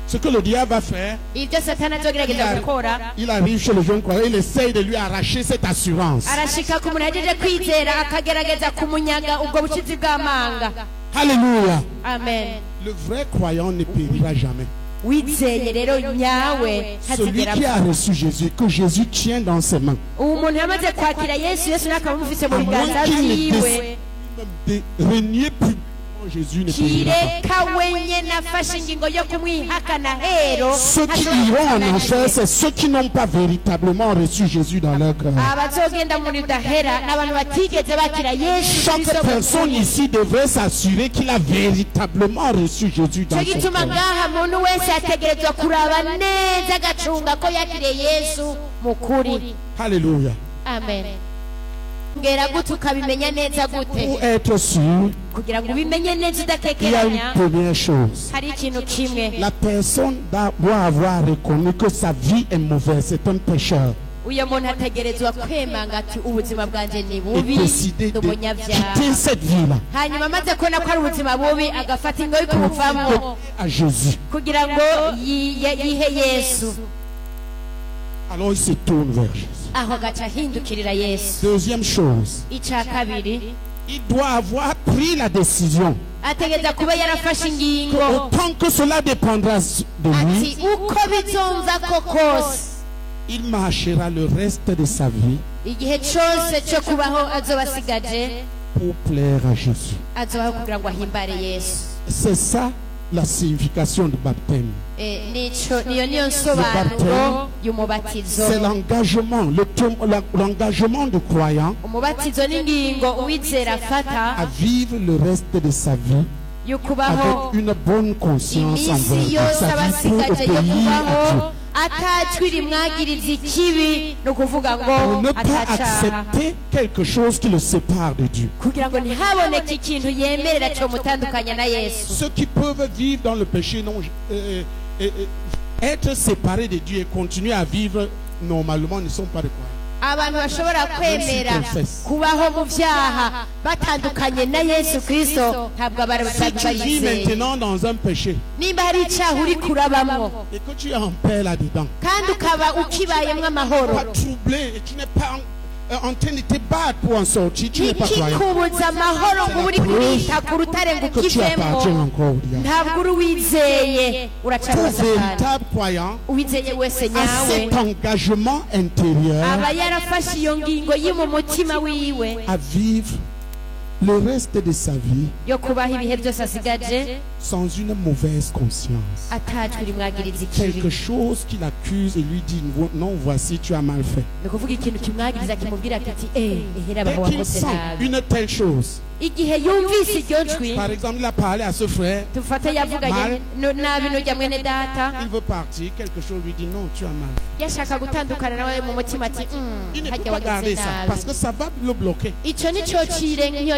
Ce que le diable va faire, Ibyo Satani azogerageza gukora, il arrive chez le jeune croyant, il essaye de lui arracher cette assurance. arashika ku muntu yagejeje kwizera akagerageza kumunyaga ubwo bushizi bw'amanga. Alléluia. Amen. Le vrai croyant ne périra jamais. Wizeye rero nyawe Celui ntazigera qui a apfa. reçu Jésus, que Jésus tient dans ses mains. ubu muntu yamaze kwakira Yesu, Yesu nakaba amufise mu À moins biganza qu'il ne byiwe. décide de régner publiquement, Jésus ne périra pas. kireka wenyine afashe ingingo yo kumwihakana hero. Ceux qui iront en enfer, c'est ceux qui n'ont pas véritablement reçu Jésus dans leur cœur. abazogenda muri udahera n'abantu batigeze bakira Yesu Chaque Kristo mu personne kuri. ici devrait s'assurer qu'il a véritablement reçu Jésus dans cyo son gituma cœur. ngaha muntu wese ategerezwa kuraba neza agacunga ko yakiriye Yesu mu kuri. Alléluia. Amen. ngera gute ukabimenya neza Pour gute? être sûr, kugira ngo ubimenye neza il y a udatekeranya, une première chose. hari ikintu kimwe. La personne doit avoir reconnu que sa vie est mauvaise, c'est un pécheur. uyo muntu ategerezwa kwemanga ati ubuzima bwanjye ni Et bubi, décider ndi de umunyabyaha. quitter cette vie-là hanyuma amaze kubona ko ari ubuzima bubi agafata ingo yo kubuvamo à Jésus. kugira ngo yihe Yesu. Alors il se tourne vers Jésus. aho agaca ahindukirira Yesu. Deuxième chose, icya kabiri, il doit avoir pris la décision. ategereza kuba yarafashe ingingo Autant que cela dépendra de lui, ati uko bizonza ko kose il marchera le reste de sa vie igihe cyose cyo kubaho azoba asigaje pour plaire à Jésus. azobaho kugira ngo ahimbare Yesu. C'est ça la signification du baptême. niyo nsobanuro y'umubatizo. C'est l'engagement, l'engagement du croyant umubatizo n'ingingo uwizera afata à vivre le reste de sa vie yo kubaho avec une bonne conscience envers iminsi Dieu. yose Sa vie abasigaje pour yo obéir à Dieu. kubaho atacwi rimwagiriza ikibi, ni ukuvuga Pour ngo ne pas atacaha, accepter quelque chose qui le sépare de Dieu. kugira ngo ntihaboneke ikintu yemerera cyo mutandukanya na Yesu. Ceux qui peuvent vivre dans le péché, être séparés de Dieu et continuer à vivre normalement ne sont pas des croyants. abantu bashobora kwemera kubaho mu byaha batandukanye na Yesu Kristo ntabwo bari Si tu vis bayizeye. maintenant dans un péché nimba hari icyaha uri kurabamo et que tu es en paix là-dedans, kandi ukaba ukibayemo amahoro, pas troublé et tu n'es pas en train de te battre pour en sortir, tu n'es pas croyant. ikikubuza amahoro ngo uri kubita ku rutare ngo Que tu ukivemo, appartiens encore au diable. ntabwo uri uwizeye, Tout uracarwa Satani. véritable croyant uwizeye wese a nyawe cet engagement intérieur aba yarafashe iyo ngingo yi mu mutima wiwe à vivre le reste de sa vie yo kubaho ibihe byose asigaje sans une mauvaise conscience. atacwi rimwagiriza ikibi. Quelque chose qui l'accuse et lui dit non, voici, tu as mal fait. ni ukuvuga ikintu kimwagiriza kimubwira ati ehera Dès abaho qu'il wakoze sent nabi. une telle chose, igihe yumvise iryo jwi, par exemple, il a parlé à ce frère, tufate yavuganye nabi n'ujya mwene data, il veut partir, quelque chose lui dit non, tu as mal. yashaka gutandukana nawe mu mutima ati Il ne peut hajya pas garder wagize ça parce nabi. que ça va le bloquer. icyo nicyo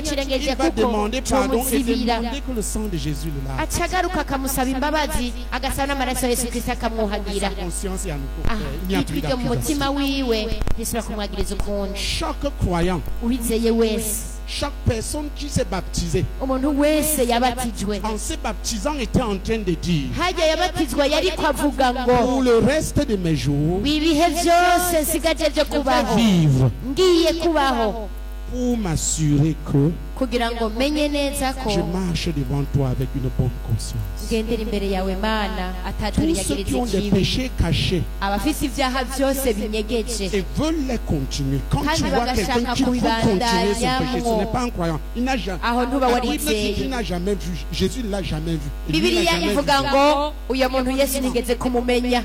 kirengeje Il va kuko demander pardon et cyomuzibira. demander que le sang de Jésus le lave. aca agaruka akamusaba imbabazi, agasaba n'amaraso ya Yesu Kristo akamwuhagira. Sa conscience est à nouveau. Il n'y a plus ijwi ryo mu d'accusation. mutima wiwe risubira kumwagiriza ukundi. Chaque croyant, uwizeye wese, chaque personne qui s'est baptisée, umuntu wese yabatijwe, en se baptisant, était en train de dire hajya yabatizwa yari kwavuga pour ngo le reste de mes jours, ibihe byose nsigaje byo je vais kubaho vivre ngiye kubaho pour m'assurer que kugira ngo menye neza ko je marche devant toi avec une bonne conscience. ngendera imbere yawe Mana atacuri Tous ceux qui yagiriza ont des ikibi. péchés cachés abafite ibyaha byose binyegeje et veulent les continuer. Quand Kandi tu vois bagashaka quelqu'un qui veut continuer son péché, ce kubibandanyamo. n'est pas un croyant. Il n'a jamais. aho ntuba La Bible dit warizeye. qu'il n'a jamais vu. Jésus ne l'a jamais vu. Et lui, il bibiliya n'a jamais ivuga vu. ngo uyu muntu Yesu ntigeze kumumenya.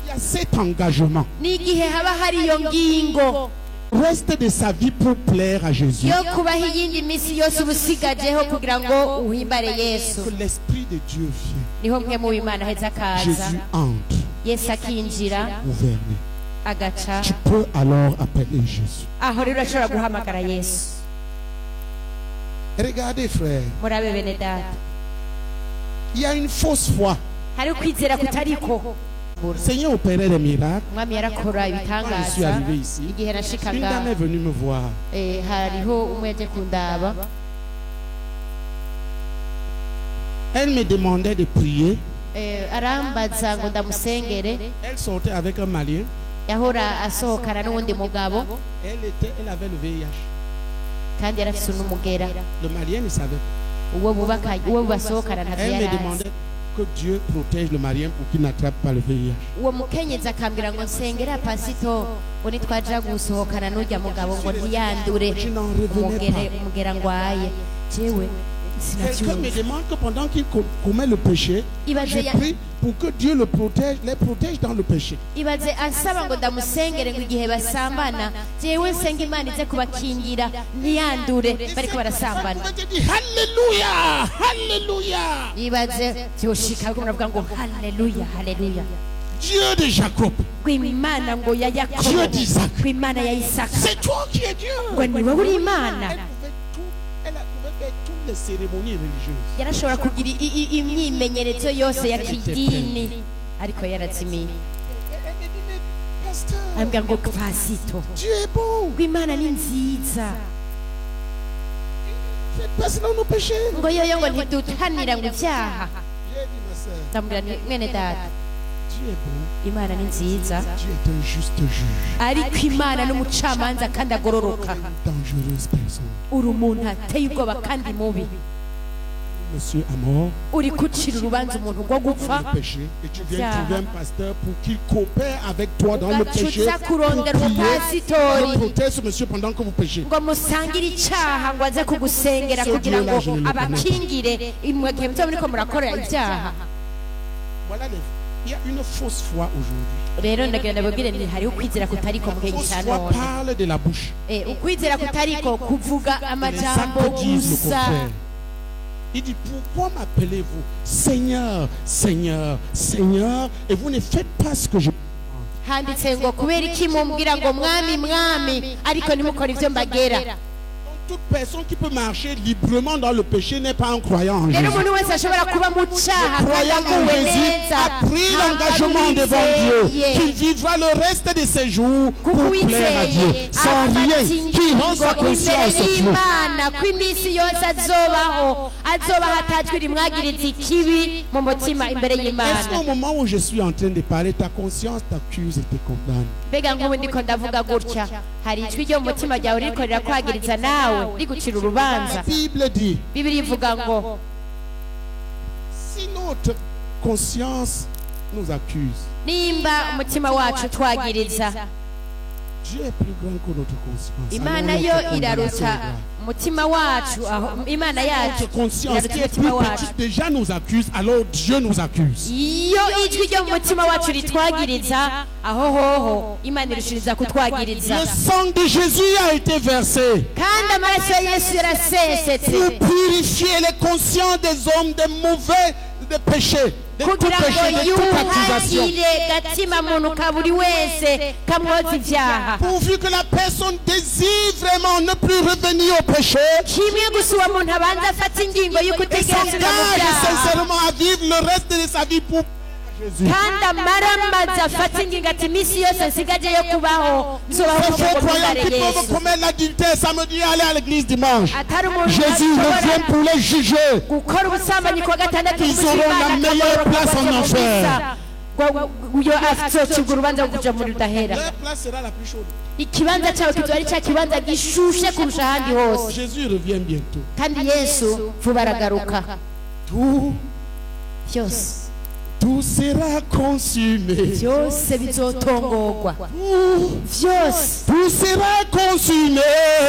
Il y a cet engagement. n'igihe haba hari iyo ngingo reste de sa vie pour plaire à Jésus. yo kubaho iyindi minsi yose ubusigajeho kugira ngo uhimbare Yesu. Que l'Esprit de Dieu vient. Niho mwe mu Imana heza akaza, Jésus entre, Yesu akinjira, gouverne. agaca. Tu peux alors appeler Jésus. Aho rero urashobora guhamagara Yesu. Regardez, frère, Murabe bene data, il y a une fausse foi. hari ukwizera kutariko. Le Seigneur opérait des miracles. Umwami yarakora Quand je suis ibitangaza. arrivé ici, Igihe une nashikaga, dame est venue me voir. hariho umwe yaje kundaba, Elle me demandait de prier. arambaza ngo ndamusengere. Elle sortait avec un Malien. Yahora asohokana n'uwundi mugabo Elle avait le VIH. kandi yari afise n'umugera. Le Malien ne savait pas. uwo basohokana ntabyo Elle yari me azi. demandait que Dieu protège le Malien pour qu'il n'attrape pas le VIH. Uwo mukenyezi akambwira ngo nsengera pasito ngo nitwaja gusohokana n'urya mugabo ngo ntiyandure umugera ngwaye. Jewe Quelqu'un me sinavyumva. demande que pendant qu'il commet le péché, Ibaze je ya- prie pour que Dieu le protège, les protège dans le péché. ibaze ansaba ngo ndamusengere ngo igihe basambana jewe nsenga Imana ize kubakingira ntiyandure bariko barasambana. Je dis Alléluia, Alléluia. Ibaze vyoshika ariko muravuga ngo haleluya haleluya. Dieu de Jacob, Kw'Imana ngo ya Dieu Yakobo, d'Isaac, kw'Imana ya Isaka, c'est toi qui es Dieu. ngo ni wowe uri Imana. Elle pouvait faire toutes les cérémonies religieuses. Yarashobora kugira imyimenyerezo yose ya kidini ariko yarazimiye. Elle me dit, mais pasteur, Ambwira ngo pasito Dieu est bon. kw'Imana ni nziza, Faites passer dans nos péchés. ngo yoyo ngo ntidutanira ngo ivyaha. J'ai dit, ma sœur, Ndamubwira nti mwene data, Dieu est bon. Imana ni nziza Dieu est un juste juge. ariko Imana n'umucamanza kandi agororoka. Dangereuse personne. Uri umuntu ateye ubwoba kandi mubi, Monsieur à mort, uri kucira urubanza umuntu rwo gupfa. le péché, et tu viens Tiens. trouver un pasteur pour qu'il coopère avec toi dans le péché, ugacuza kurondera pour prier, umupasitori le protège ce monsieur pendant que vous péchez. ngo musangire icyaha ngo aze kugusengera kugira ngo abakingire imwe gihe muto muriko murakora ibyaha. Voilà il y a une fausse foi aujourd'hui. Rero ndagira ndababwire nti hariho ukwizera kutariko mu gihe Fausse cya foi none. parle de la bouche. Ukwizera kutariko kuvuga Les amajambo actes disent le gusa. contraire. Il dit, pourquoi m'appelez-vous Seigneur, Seigneur, Seigneur, et vous ne faites pas ce que je... handitse ngo kubera iki mumbwira ngo mwami mwami ariko ntimukore ivyo mbagera. Toute personne qui peut marcher librement dans le péché n'est pas un croyant en Rero Jésus. umuntu wese ashobora kuba mu cyaha Le croyant en aguwe Jésus neza a pris l'engagement devant Dieu qu'il vivra le reste de ses jours pour plaire à Dieu, sans rien, qui rend sa conscience floue. y'Imana ko iminsi yose azobaho hatajwe rimwagiriza ikibi mu mutima imbere Est-ce y'Imana. qu'au moment où je suis en train de parler, ta conscience t'accuse et te condamne? Mbega nk'ubu ndiko ndavuga gutya hari ijwi ryo mu mutima ryawe ririko rirakwagiriza nawe rigucira La urubanza. Bible dit, Bibiri ivuga ngo si notre conscience nous accuse, nimba umutima wacu twagiriza, Dieu est plus grand que notre conscience. Imana Alors yo notre condamnation iraruta est grave. umutima wacu, aho Imana yacu Notre conscience iraruta qui est plus umutima wacu. petite déjà nous accuse, alors Dieu nous accuse. Iyo ijwi ryo mu mutima wacu ritwagiriza, aho hoho Imana irushiriza kutwagiriza. Le sang de Jésus a été versé Kandi amaraso ya Yesu yarasesetse pour purifier les consciences des hommes des mauvais, des péchés, de tout kugira péché, ngo de toute accusation. yuhagire gatima muntu ka buri wese kamwoza ivyaha. Pourvu que la personne désire vraiment ne plus revenir au péché Kimwe gusa uwo muntu abanza afata ingingo et y'ukutegereza mu s'engage vyaha sincèrement à vivre le reste de sa vie pour Jésus. kandi amaramaza afata ingingo ati iminsi yose nsigaje yo kubaho nzobaho Ces mu faux bwoko croyants bw'Imana qui peuvent Yesu. commettre l'adultère samedi et aller à l'église dimanche. Atari umuntu Jésus ashobora revient pour les juger. gukora ubusambanyi kuwa gatandatu Ils auront la meilleure place en enfer. uyo azocibwa urubanza rwo kuja mu rudahera. Leur place sera la plus chaude. Ikibanza cyawe kizoba ari cya kibanza gishushe kurusha ahandi hose. Jésus revient bientôt. Kandi Yesu vuba aragaruka. Tout sera consumé. Byose bizotongorwa. Byose Tout sera consumé.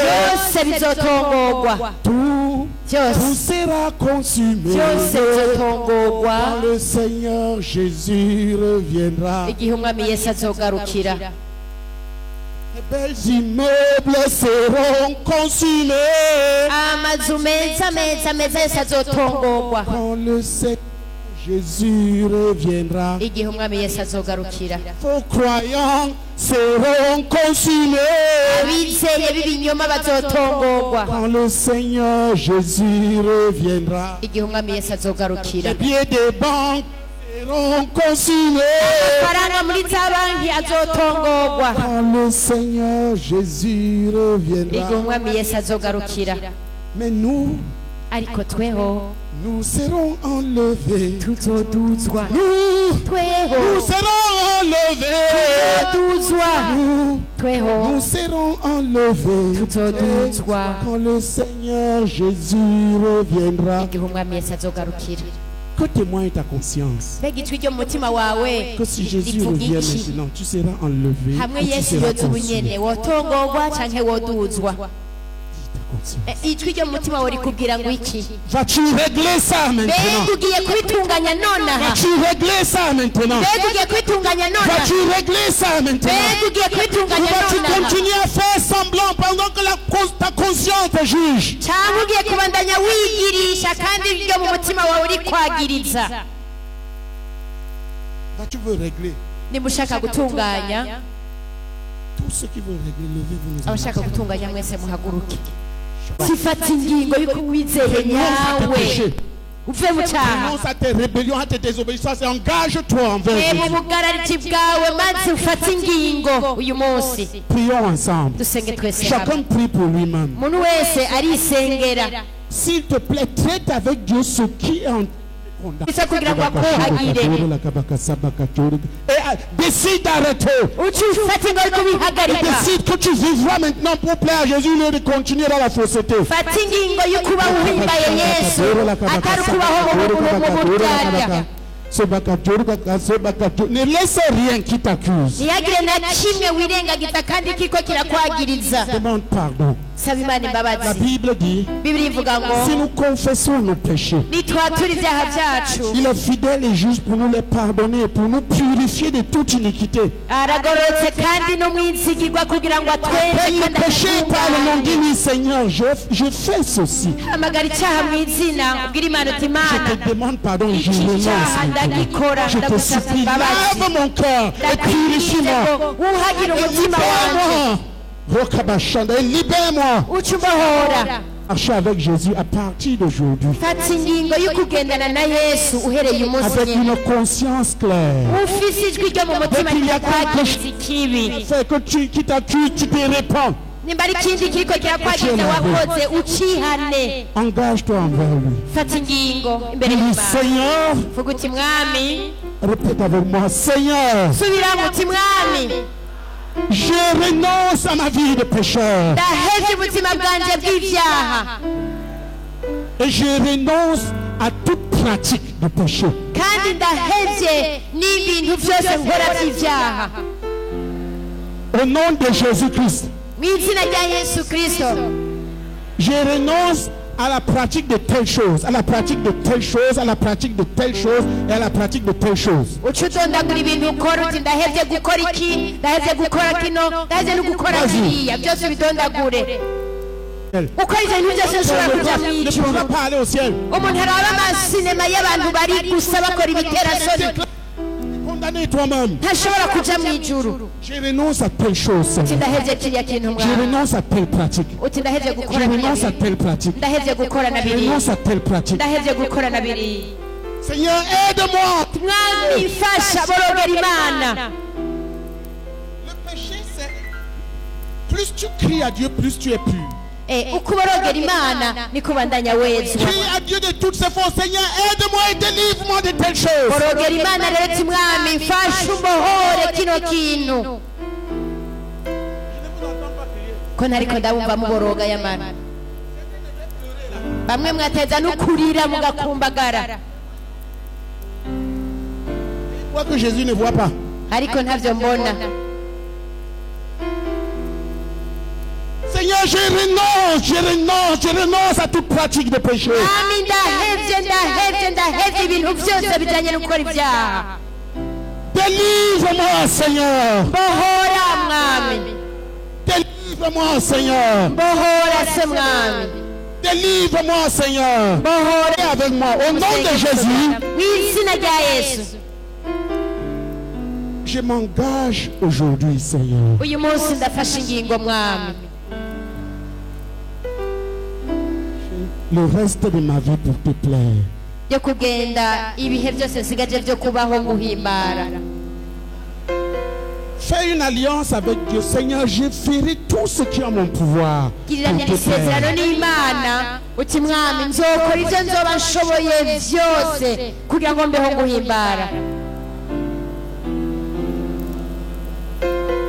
byose bizotongorwa. Tout Byose sera consumé. byose bizotongorwa Quand le Seigneur Jésus reviendra. igihe umwami Yesu azogarukira. Les belles immeubles seront consumés. amazu meza meza meza yose azotongorwa Quand le Seigneur Jésus reviendra, igihe umwami yesu azogarukira vos croyants seront consumés. abizeye b'ibinyoma bazotongorwa Quand le Seigneur Jésus reviendra, igihe umwami yesu azogarukira les billets des banques seront consumés. amafaranga muri za banki azotongorwa Quand le Seigneur Jésus igihe reviendra, umwami yesu azogarukira mais nous, ariko tweho nous serons enlevés. tuzoduzwa Nous tweho serons enlevés. tuzoduzwa Nous tweho serons enlevés. tuzoduzwa Quand le Seigneur Jésus reviendra, igihe umwami yesu azogarukira que témoigne ta conscience mbega ijwi ryo mu mutima wawe que si Jésus rivuga revient iki maintenant, tu seras enlevé hamwe et tu yesu seras yoza consumé. ubunyene wotongorwa canke woduzwa Ta conscience. ijwi ryo mu mutima wawe rikubwira ngo iki Vas-tu régler ça maintenant? mbega ugiye kubitunganya nonaha Vas-tu régler ça maintenant? mbega ugiye kubitunganya nonaha Vas-tu régler ça maintenant? mbega ugiye Ou kubitunganya vas-tu nonaha continuer à faire semblant pendant que ta conscience te juge? cyangwa ugiye kubandanya wigirisha kandi ibyo mu mutima wawe uri kwagiriza Tu veux régler. niba ushaka gutunganya Tous ceux qui veulent régler, levez-vous. Nous abashaka gutunganya mwese muhaguruke sifata ingingo y'uko wizeye nyawe uve mu cyaha renonce à tes rébellions, à tes désobéissances et engage-toi envers reba Jésus. ubugararyi bwawe maze ufate ingingo uyu munsi Prions ensemble. dusenge twese Chacun hamwe prie pour lui-même. umuntu wese arisengera S'il te plaît, traite avec Dieu ce qui est en bisa kugira ngo akuhagire et décide d'arrêter. uci ufate ingo yo kubihagarika Décide que tu vivras maintenant pour plaire à Jésus au lieu de continuer dans la fausseté. fata ingingo yo kuba uhimbaye yesu atari ukubaho mu buryarya Ne laisse rien qui t'accuse. ntihagire na kimwe wirengagiza kandi kiko kirakwagiriza Demande pardon. saba imana La imbabazi Bible dit, bibiri ivuga ngo si nous confessons nos péchés, nitwatura ibyaha byacu il est fidèle et juste pour nous les pardonner, pour nous purifier de toute iniquité. aragororotse kandi n'umwizigirwa kugira ngo atweze Paye le kandi péché par le nom, atunganye dis-lui Seigneur, je fais ceci. hamagara icyaha mu izina ubwira imana uti Je imana te demande pardon et je iki renonce cyaha maintenant. ndagikora Je te ndagusaba supplie, imbabazi lave mon cœur et ndakwinginze purifie-moi. ngo wuhagire umutima wanjye Libère-moi. Rokabashanda, et libère-moi. uca umbohora Marcher avec Jésus à partir d'aujourd'hui. fata ingingo yo kugendana na yesu uhereye umunsi Avec nyine une conscience claire. ufise ijwi ryo mu mutima ritakwagiriza ikibi Fait que qui t'accuse, tu te répands. nimba ari ikindi kiriko kirakwagiriza wakoze ucihane Engage-toi envers lui. fata ingingo imbere Dis-lui, y'imana Seigneur, vuga uti mwami répète avec moi, Seigneur, subiramo uti mwami je renonce à ma vie de pécheur. ndahevye ubuzima bwanje bw'ivyaha Et je renonce à toute pratique de péché. kandi ndahevye n'ibintu vyose nkora vy'ivyaha Au nom de Jésus-Christ, mu izina rya yesu kristo je renonce à la pratique de telle chose, à la pratique de telle chose, à la pratique de telle chose et à la pratique de telle chose. uca udondagura ibintu ukora uti ndahevye gukora iki ndahevye gukora kino ndahevye no gukora biriya byose ubidondagure uko ivyo bintu byose nshobora kuja Ne mw'ijuru pourra pas aller au ciel. umuntu araba amasinema y'abantu bari gusa bakora ibiterasoni Condamné toi-même. ntashobora kuja mw'ijuru Je renonce à telle chose, uti Seigneur. ndahevye kiriya kintu Je mwana renonce à telle pratique. uti ndahevye Je gukora biriya renonce à bintu telle pratique. ndahevye gukora na Je biriya renonce à telle pratique. ndahevye gukora na biriya Seigneur, aide-moi. mwami fasha borogera imana Le péché, c'est... Plus tu cries à Dieu, plus tu es pur. uko borogera imana niko ubandanya wezwa Crie à Dieu de toutes ses forces. Seigneur, aide-moi et délivre-moi de telles choses. borogera imana rero ati mwami fasha umbohore kino kintu ko ntariko ndabumva muboroga y'amana bamwe mwateza no kurira mugakumbagara Quoi que Jésus ne voit pas. ariko ntavyo mbona Seigneur, je renonce à toute pratique de péché. mwami ndahevye ibintu vyose bijanye no gukora ivyaha Délivre-moi, Seigneur. bohora mwami Délivre-moi, Seigneur. mbohora se mwami Délivre-moi, Seigneur. Et avec moi, au nom de Jésus, mu izina rya yesu je m'engage aujourd'hui, Seigneur. uyu munsi ndafashe ingingo mwami Le reste de ma vie pour te plaire. yo kugenda ibihe byose nsigaje byo kubaho nguhimbara. Fais une alliance avec Dieu. Seigneur, je ferai tout ce qui est en mon pouvoir pour giriranye te isezerano plaire. n'imana uti mwami nzokora ibyo nzoba nshoboye byose kugira ngo mbeho nguhimbara.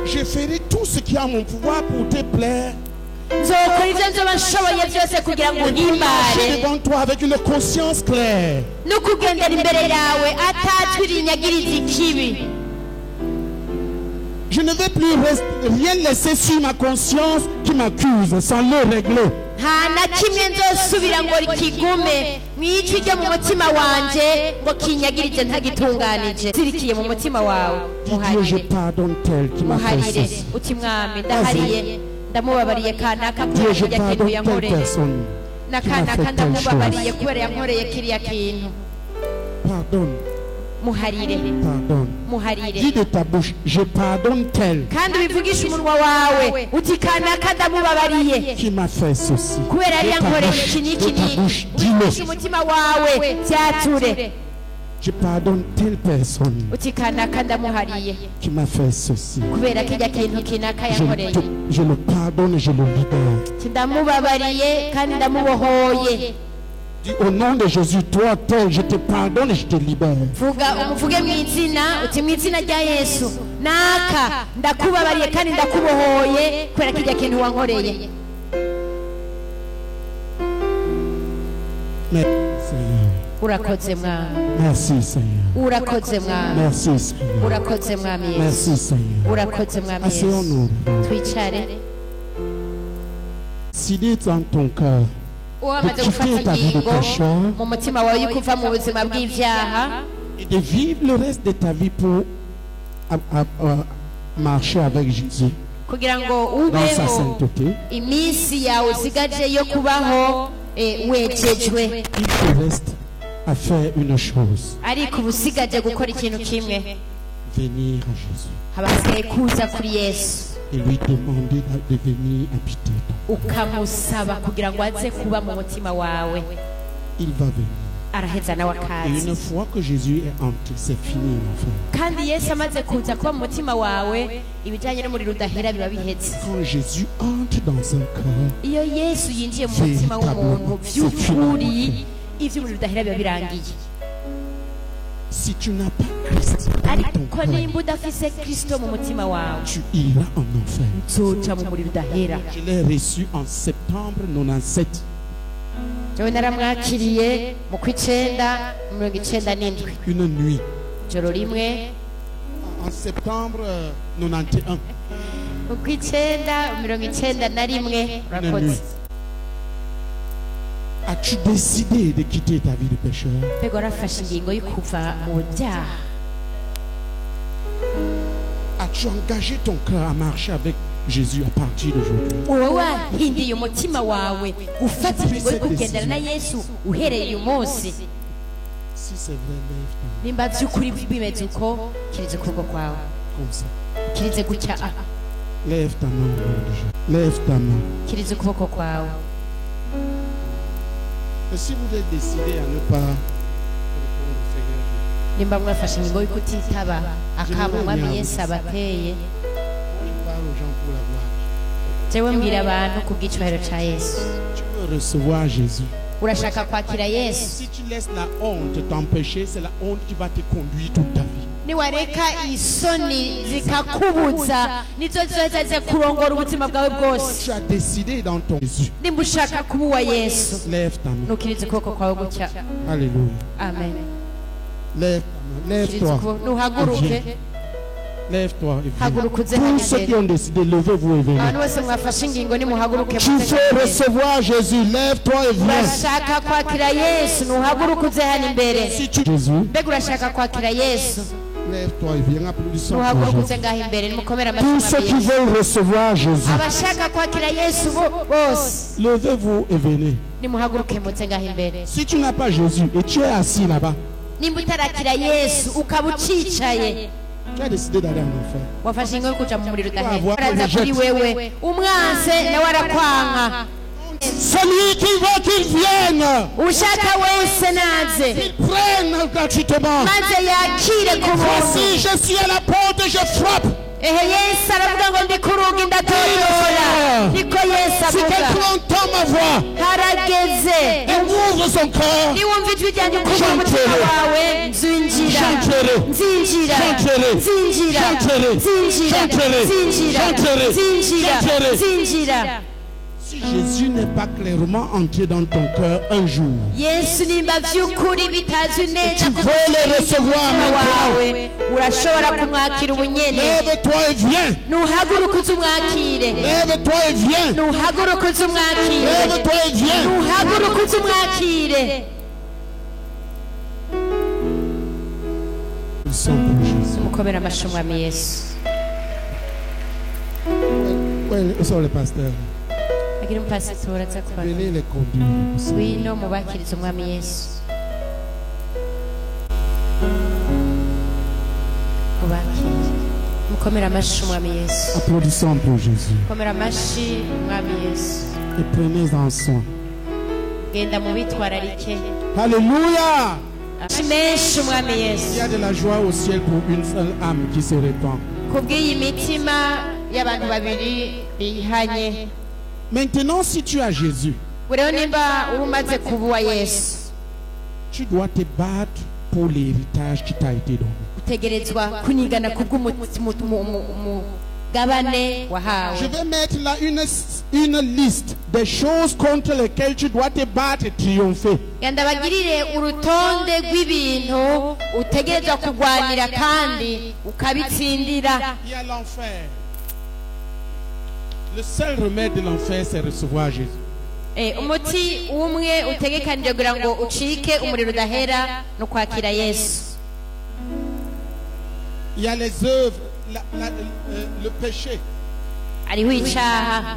Je ferai tout ce qui est en mon pouvoir pour te plaire. nzokora ibyo nzoba nshoboye byose kugira ngo Marcher uhimbare devant toi avec une conscience claire. no kugendera imbere yawe atajwi rinyagiriza ikibi. Je ne vais plus rien laisser sur ma conscience qui m'accuse sans le régler. nta na kimwe nzosubira ngo kigume mu ijwi ryo mu mutima wanje ngo kinyagirize ntagitunganije zirikiye mu mutima wawe. Dis Dieu, je pardonne tel qui m'a fait muharire ceci. uti mwami ndahariye ndamubabariye kanaka Dieu, kubera je kirya kintu pardonne telle yankoreye personne na qui m'a fait kanaka telle ndamubabariye chose. kubera yankoreye kiriya kintu. Pardonne, muharire pardonne. Dis muharire de ta bouche, je pardonne tel kandi ubivugishe umunwa wawe uti kanaka ndamubabariye qui m'a fait ceci. kubera yari De ta yankoreye bouche, iki n'iki de ta n'iki. bouche, ubivugishe dis-le. umutima wawe byature Je pardonne telle personne uti kanaka ndamuhariye qui m'a fait ceci. kubera kirya kintu kinaka yankoreye. Je le pardonne et je le libère. Uti ndamubabariye kandi ndamubohoye. Dis au nom de Jésus, toi tel, je te pardonne et je te libère. vuga umuvuge mu izina uti mu izina rya yesu naka ndakubabariye kandi ndakubohoye kubera kirya kintu wankoreye. Merci Seigneur. urakoze mwami Merci Seigneur. urakoze mwami Merci Seigneur. urakoze mwami yesu Merci Seigneur. urakoze mwami yesu. Asseyons-nous. twicare Décidez dans ton cœur wamaze gufata ingingo mu mutima wawe yo kuva mu buzima bw'ibyaha et de vivre le reste de ta vie pour marcher avec Jésus kugira ngo dans sa ubeho sainteté. iminsi yawe usigaje yo kubaho wejejwe. Il te reste à faire une chose, ariko uba usigaje gukora ikintu kimwe venir à Jésus habasigaye kuza kuri yesu et lui demander de venir habiter dans. ukamusaba kugira ngo aze kuba mu mutima wawe. Il va venir. araheza nawe Et akaza une fois que Jésus est entré, c'est fini, mon frère. kandi yesu amaze kuza kuba mu mutima wawe ibijyanye n'umuriro udahera biba bihetse. Quand Jésus entre dans un cœur, iyo yesu yinjiye mu mutima w'umuntu by'ukuri iby'umuriro udahera biba birangiye. si tu n'as pas Christ dans ariko ton cœur, nimba udafise kristo mu mutima wawe tu iras en enfer. uzoca mu muriro udahera. Je l'ai reçu en septembre 97. jewe naramwakiriye mu kw'icenda 97. Une nuit. joro rimwe En septembre 91. mu kw'icenda 91. urakoze. As-tu décidé de quitter ta vie de pécheur? mbega warafashe ingingo yo kuva mu byaha. As-tu engagé ton cœur à marcher avec Jésus à partir d'aujourd'hui? wowe wahindiye umutima wawe ufata ingingo yo kugendana na yesu uhereye uyu munsi. Si c'est vrai, lève ta main nimba by'ukuri bimeze uko kirize ukuboko kwawe comme ça. kirize gutya Lève ta main au nom de Jésus. Lève ta main. kirize ukuboko kwawe. Et si vous êtes décidé à ne pas répondre au Seigneur Jésus, nimba mwafashe ingingo yo kutitaba akamo umwami yesu abateye. je parle aux gens pour la gloire. jewe mbwira abantu ku bw'icyubahiro cya yesu. Tu veux recevoir Jésus. urashaka kwakira yesu. Si tu laisses la honte t'empêcher, c'est la honte qui va te conduire toute ta vie. niwareka isoni zikakubuza nizo zizaze kurongora ubuzima bwawe bwose. Tu as décidé dans ton Jésus. nimba ushaka kuba uwa yesu Lève ta main. nukirize ukuboko kwawe gutya. Alléluia. amen. Lève ta main. kirize Lève-toi. ukuboko nuhaguruke Lève-toi et viens. haguruka uze Tous hano ceux qui imbere. ont décidé, levez-vous et venez. abantu bose mwafashe ingingo nimuhaguruke Tu muze veux hano imbere. recevoir Jésus. Lève-toi et viens. urashaka kwakira yesu nuhaguruka uze hano imbere. Si tu Jésus, mbega urashaka kwakira yesu Lève-toi et viens, applaudissons pour muhagurukutse ngaho imbere nimukomere amashyi Tous ceux qui mwami Yesu. veulent recevoir Jésus, abashaka kwakira Yesu bose levez-vous et venez. nimuhaguruke mutse ngaho imbere. Si tu n'as pas Jésus et tu es assis là-bas, nimba utarakira Yesu ukaba ucicaye tu as décidé d'aller en enfer. wafashe ingo yo kuja mu muriro udahera Avoir araza kuri rejet. wewe umwanse nawe arakwanka. Celui qui veut qu'il vienne, ushaka wese naze il prenne gratuitement. maze yakire ku buntu. Voici, je suis à la porte, je frappe. ehe Yesu aravuga ngo ndi ku rugi ndatotora. niko Yesu Si avuga. quelqu'un entend ma voix harageze et ouvre son cœur, niwumva ijwi ryanjye ukubura umutima wawe nzinjira J'entrerai. nzinjira J'entrerai. nzinjira J'entrerai. nzinjira J'entrerai. nzinjira J'entrerai. nzinjira J'entrerai. nzinjira. si Jésus n'est pas clairement entré dans ton cœur un jour, Yesu nimba by'ukuri bitazwi neza tu ku veux le recevoir mutima maintenant. wawe urashobora kumwakira ubunyene. Lève-toi et viens. nuhaguruka uze umwakire Lève-toi et viens. nuhaguruka uze umwakire Lève-toi et viens. nuhaguruka uze umwakire. Ils sont pour Jésus. mukomere amashyi umwami Yesu. Où sont les pasteurs? agira umupasitori aza kuba Venez les conduire. ngwino mubakirize umwami Yesu. mubakire mukomere amashyi umwami Yesu. Applaudissons pour Jésus. mukomere amashyi umwami Yesu. Et prenez-en soin. genda mubitwararike. Alléluia. amashyi menshi umwami Il y Yesu. a de la joie au ciel pour une seule âme qui se répand. kubw'iyi mitima y'abantu babiri bihanye. Maintenant, si tu as Jésus, rero nimba uba umaze kuba uwa Yesu tu dois te battre pour l'héritage qui t'a été donné. utegerezwa kunigana kubw'umugabane wahawe. Je vais mettre là une liste des choses contre lesquelles tu dois te battre et triompher. genda bagirire urutonde rw'ibintu utegerezwa kurwanira kandi ukabitsindira. Il y a l'enfer. Le seul remède de l'enfer, c'est recevoir Jésus. umuti umwe utegekanije kugira ngo ucike umuriro udahera no kwakira Yesu. Il y a les œuvres, le péché. hariho icyaha,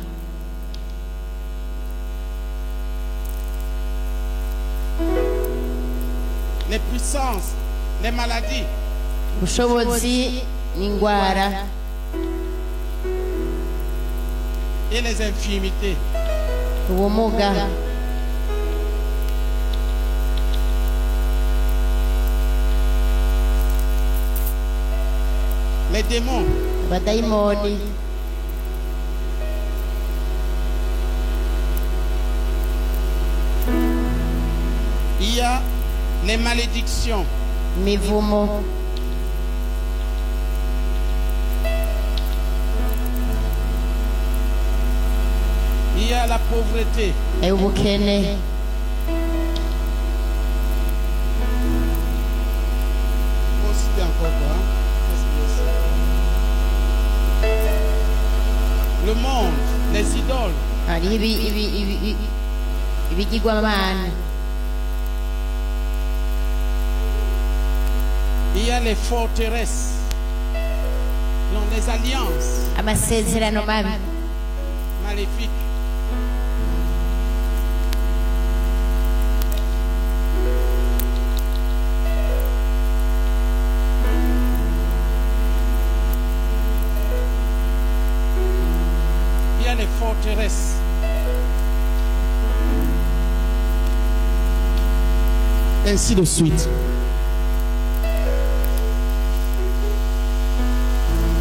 Les puissances, les maladies. ubushobozi n'indwara Et les infirmités. ubumuga. Les démons. abadayimoni. Il y a les malédictions. imivumo. Il y a la pauvreté. ubukene. Aussi encore quoi? Le monde, les idoles. hariho ibigirwamana. Il y a les forteresses. Non, les alliances amasezerano mabi. maléfiques. Il y a les forteresses. Ainsi de suite.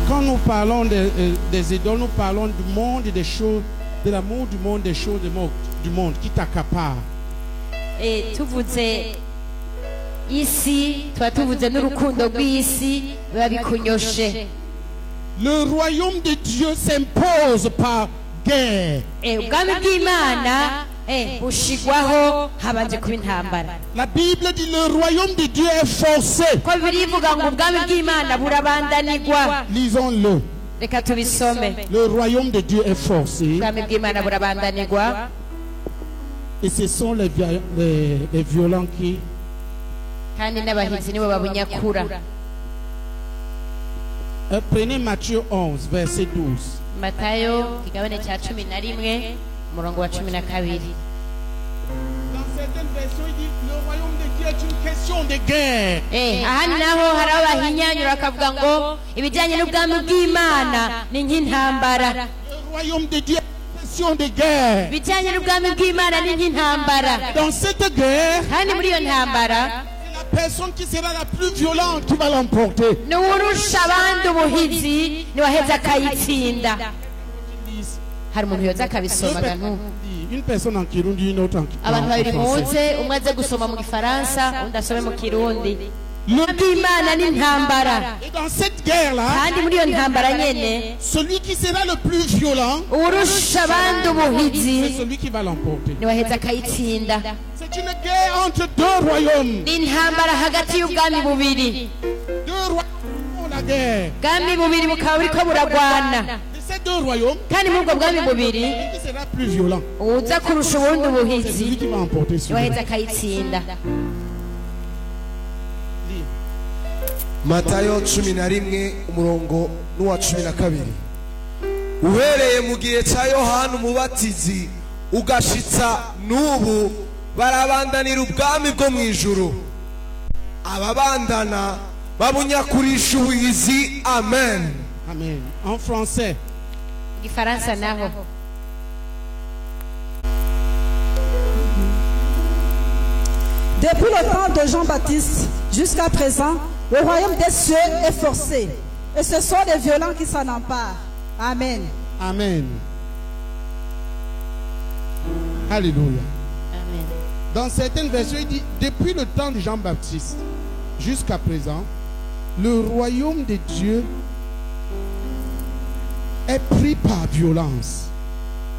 Quand nous parlons des idoles, nous parlons du monde, des choses, de l'amour du monde, des choses du monde qui t'accaparent. tuvuze isi tuba tuvuze n'urukundo rw'isi biba bikunyoshe. Le royaume de Dieu s'impose par guerre. ubwami bw'Imana bushigwaho habanje kuba intambara. La Bible dit le royaume de Dieu est forcé. ko birivuga ngo ubwami bw'Imana burabandanirwa. Lisons-le. reka tubisome. Le royaume de Dieu est forcé. ubwami bw'Imana burabandanirwa Et ce sont les violents qui... kandi n'abahizi nibo babunyakura. Prenez Matthieu 11, verset 12. Matayo kigabane cya 11 umurongo wa 12. Dans certaines versions, il dit le royaume de Dieu est une question de guerre. ahandi naho hari abahinyanyura akavuga ngo ibijyanye n'ubwami bw'Imana ni nk'intambara. Le royaume de Dieu est une question de guerre. Ibijyanye n'ubwami bw'Imana ni nk'intambara. Dans cette guerre, kandi muri iyo ntambara la personne qui sera la plus violente qui va l'emporter. ni uwurusha abandi ubuhizi ni waheza akayitsinda. hari umuntu yoza akabisoma gantu Une personne en Kirundi, une autre en abantu babiri français. munsi umwe aze gusoma mu gifaransa undi asome mu kirundi. Bw'Imana ni intambara Et dans cette guerre-là, kandi muri iyo ntambara nyene celui qui sera le plus violent, uwurusha abandi c'est ubuhizi celui qui va l'emporter. ni waheza akayitsinda. C'est une guerre entre deux royaumes. ni intambara hagati y'ubwami bubiri. Deux royaumes font la guerre. ubwami bubiri bukaba buriko buragwana Et ces deux royaumes, kandi muri ubwo bwami bubiri celui qui sera plus violent, uza kurusha ubundi c'est ubuhizi celui qui va emporter ni celui-là. waheza akayitsinda. Matayo 11 umurongo n'uwa 12. Uhereye mu gihe cya Yohana umubatizi ugashitsa n'ubu barabandanira ubwami bwo mu ijuru. Ababandana babunyakurisha ubuhizi. Amen. Amen. En français, Gifaransa naho Depuis le temps de Jean-Baptiste jusqu'à présent, le royaume des cieux est forcé. Et ce sont les violents qui s'en emparent. Amen. Amen. Alléluia. amen. Dans certaines versions, il dit depuis le temps de Jean-Baptiste jusqu'à présent, le royaume de Dieu est pris par violence.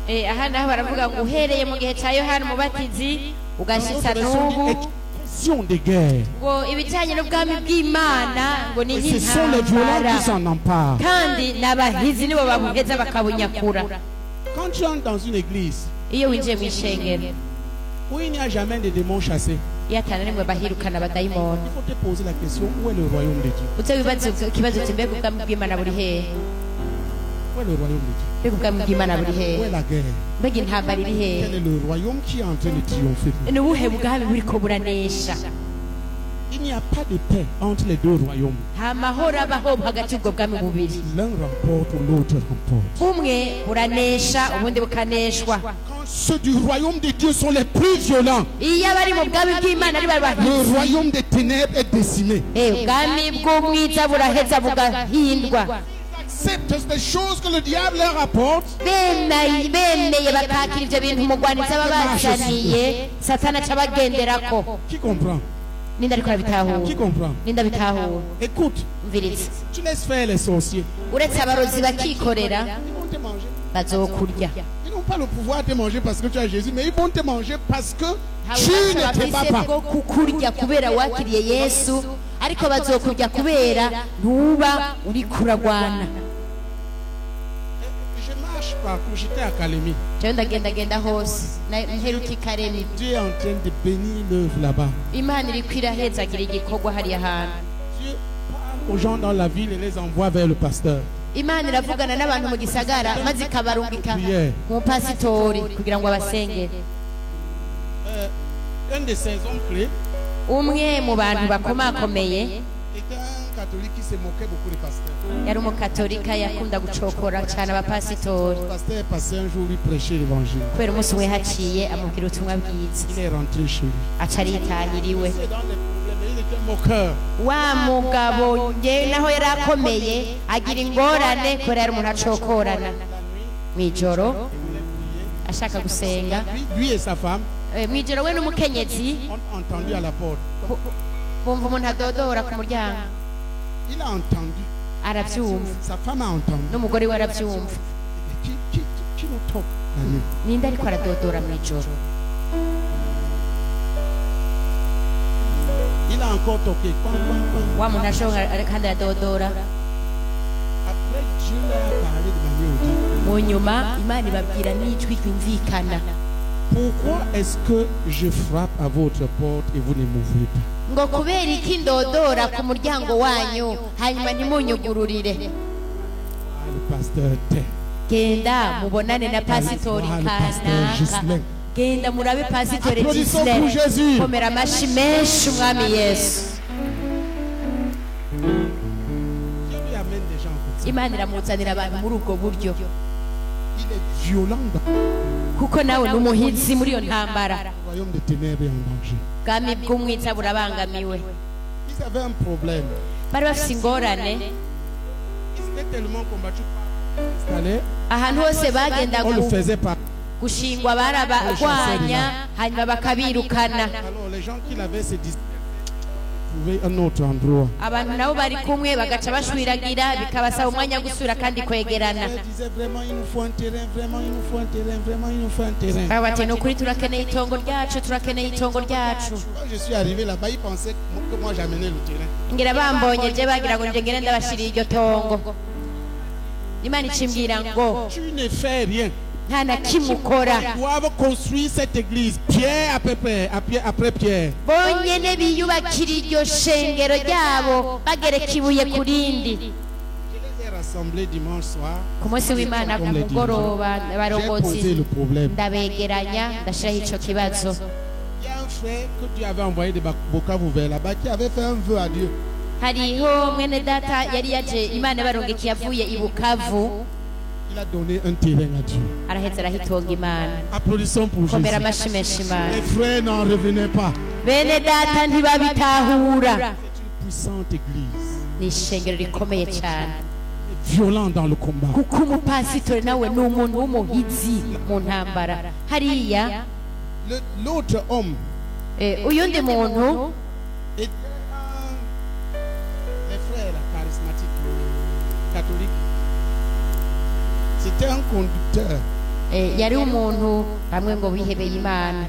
aha naho baravuga ngo uhereye mu gihe cya Yohana umubatizi Dans ugashitsa d'autres versions, il dit n'ubu est question de guerre. ngo ibijyanye n'ubwami bw'Imana ngo ni Et ce sont les violents nk'intambara qui s'en emparent. kandi n'abahizi nibo babuheza bakabunyakura. Quand tu entres dans une église iyo winjiye mu ishengero où il n'y a jamais de démons chassés, iyo atana rimwe bahirukana abadayimoni il faut te poser la question, où est le royaume de Dieu? uze wibaze ikibazo uti mbega ubwami bw'Imana buri hehe? Où est le royaume de Dieu? mbega ubwami bw'Imana buri Où est hehe? la guerre? mbega intambara iri hehe? Quel est le royaume qui est en train de triompher? ni ubuhe bwami buriko buranesha? Il n'y a pas de paix entre les deux royaumes. nta mahoro abaho hagati y'ubwo bwami bubiri. L'un remporte ou l'autre remporte. bumwe buranesha ubundi bukaneshwa. Quand ceux du royaume de Dieu sont les plus violents, iyo abari mu bwami bw'Imana ari le babahizi royaume des ténèbres est décimé. ubwami bw'umwiza buraheza bugahindwa. Acceptent des choses que le diable leur apporte. bemeye bakakira ibyo bintu umugwaniza aba bazaniye satana aca abagenderako. Qui comprend? ninde ariko Qui arabitahura? comprend? ninde abitahura? Écoute, mviriza tu laisses faire les sorciers. uretse abarozi bakikorera Ils vont te manger. bazokurya. Ils n'ont pas le pouvoir de te manger parce que tu as Jésus, mais ils vont te manger parce que nta tu bubasha ne t'es pas bafise bwo kukurya kubera wakiriye Yesu, ariko bazokurya kubera ntuba uri kuragwana. Je marche partout, j'étais à Kalemi. jewe ndagendagenda hose mperuka ikaremi. Dieu est en train de bénir l'œuvre là-bas. imana iriko irahezagira igikorwa hariya hantu. Dieu parle aux gens dans la ville et les envoie vers le pasteur. imana iravugana n'abantu mu gisagara maze ikabarungika Prière. mu pasitori kugira ngo abasengere. Un de ces hommes clés umwe mu bantu bakomakomeye était un catholique qui se moquait beaucoup des pasteurs. yari umukatolika yakunda gucokora cyane abapasitori Le pasteur est passé un jour lui prêcher l'évangile. kubera umunsi umwe haciye amubwira ubutumwa bwiza Il est rentré chez lui. aca aritahiriwe. C'est dans les problèmes, mais il était moqueur. wa mugabo nge naho yari akomeye agira ingorane kubera yari umuntu acokorana mu ijoro ashaka gusenga. Lui et sa femme mu ijoro we n'umukenyezi ont entendu à la porte. bumva umuntu adodora ku muryango. Il a entendu. arabyumva Sa femme a entendu. n'umugore we arabyumva. Qui nous toque la nuit? ninde ariko aradodora mu ijoro? Il a encore toqué. wa muntu ashobora kandi aradodora. Après, Dieu leur a parlé de manière audible. mu nyuma imana ibabwira n'ijwi ryumvikana. Pourquoi est-ce que je frappe à votre porte et vous ne m'ouvrez pas? ngo kubera iki ndodora ku muryango wanyu hanyuma ntimunyugururire. Le pasteur T. Genda mubonane na pasitori kanaka, genda murabe pasitori Gislaine. Komera amashi menshi umwami Yesu. Imana iramuzanira abantu muri ubwo buryo kuko nawe n'umuhizi muri iyo ntambara. Ubwami bw'umwiza burabangamiwe. Bari bafite ingorane ahantu hose bagenda gushingwa barabagwanya hanyuma bakabirukana. Abantu nabo bari kumwe bagaca bashwiragira bikabasaba umwanya gusura kandi kwegerana. Bati nukuri turakeneye itongo ryacu, turakeneye itongo ryacu. Ngira bambonye je bagira ngo nje ngene ndabashiriye iryo tongo. Imana icimbwira ngo nta na kimwe ukora. Doivent construire cette église pierre après pierre. Bonyene biyubakira iryo shengero ryabo bagereka ibuye ku rindi. Ku munsi w'Imana ku mugoroba abarongozi ndabegeranya ndashiraho ico kibazo. Il y a un frère que Dieu avait envoyé de Bukavu vers là-bas qui avait fait un vœu à Dieu. Hariho mwene data yari yaje Imana barongeki yavuye i Bukavu. Il a donné un terrain à Dieu. Araheza arahitonga Imana. Applaudissons pour Jésus. Komera amashi menshi Imana. Les frères n'en revenaient pas. Bene data ntibabitahura. C'est une puissante église. Ni ishengero rikomeye cyane. Violent dans le combat. Kuko umupasitori nawe ni umuntu w'umuhizi mu ntambara. Hariya l'autre homme uyundi muntu les frères charismatiques catholiques. C'était un conducteur. Yari umuntu bamwe ngo bihebeye Imana.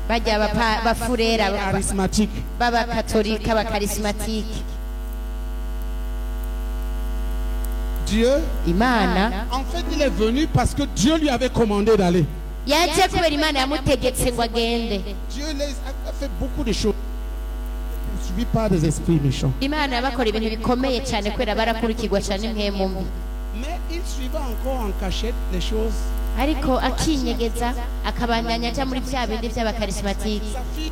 Bajya bafurera Charismatique. baba katolika ba charismatique. Dieu, Imana, en fait, il est venu parce que Dieu lui avait commandé d'aller. yaje kubera Imana yamutegetse ngo agende. Dieu a fait beaucoup de choses. Suivi par des esprits méchants. Imana bakora ibintu bikomeye cyane kwera barakurikirwa cyane impemu mbi. Mais il suivait encore en cachette les choses. Ariko akinyegeza akabandanya aja muri bya bindi by'abakarismatike. Sa fille,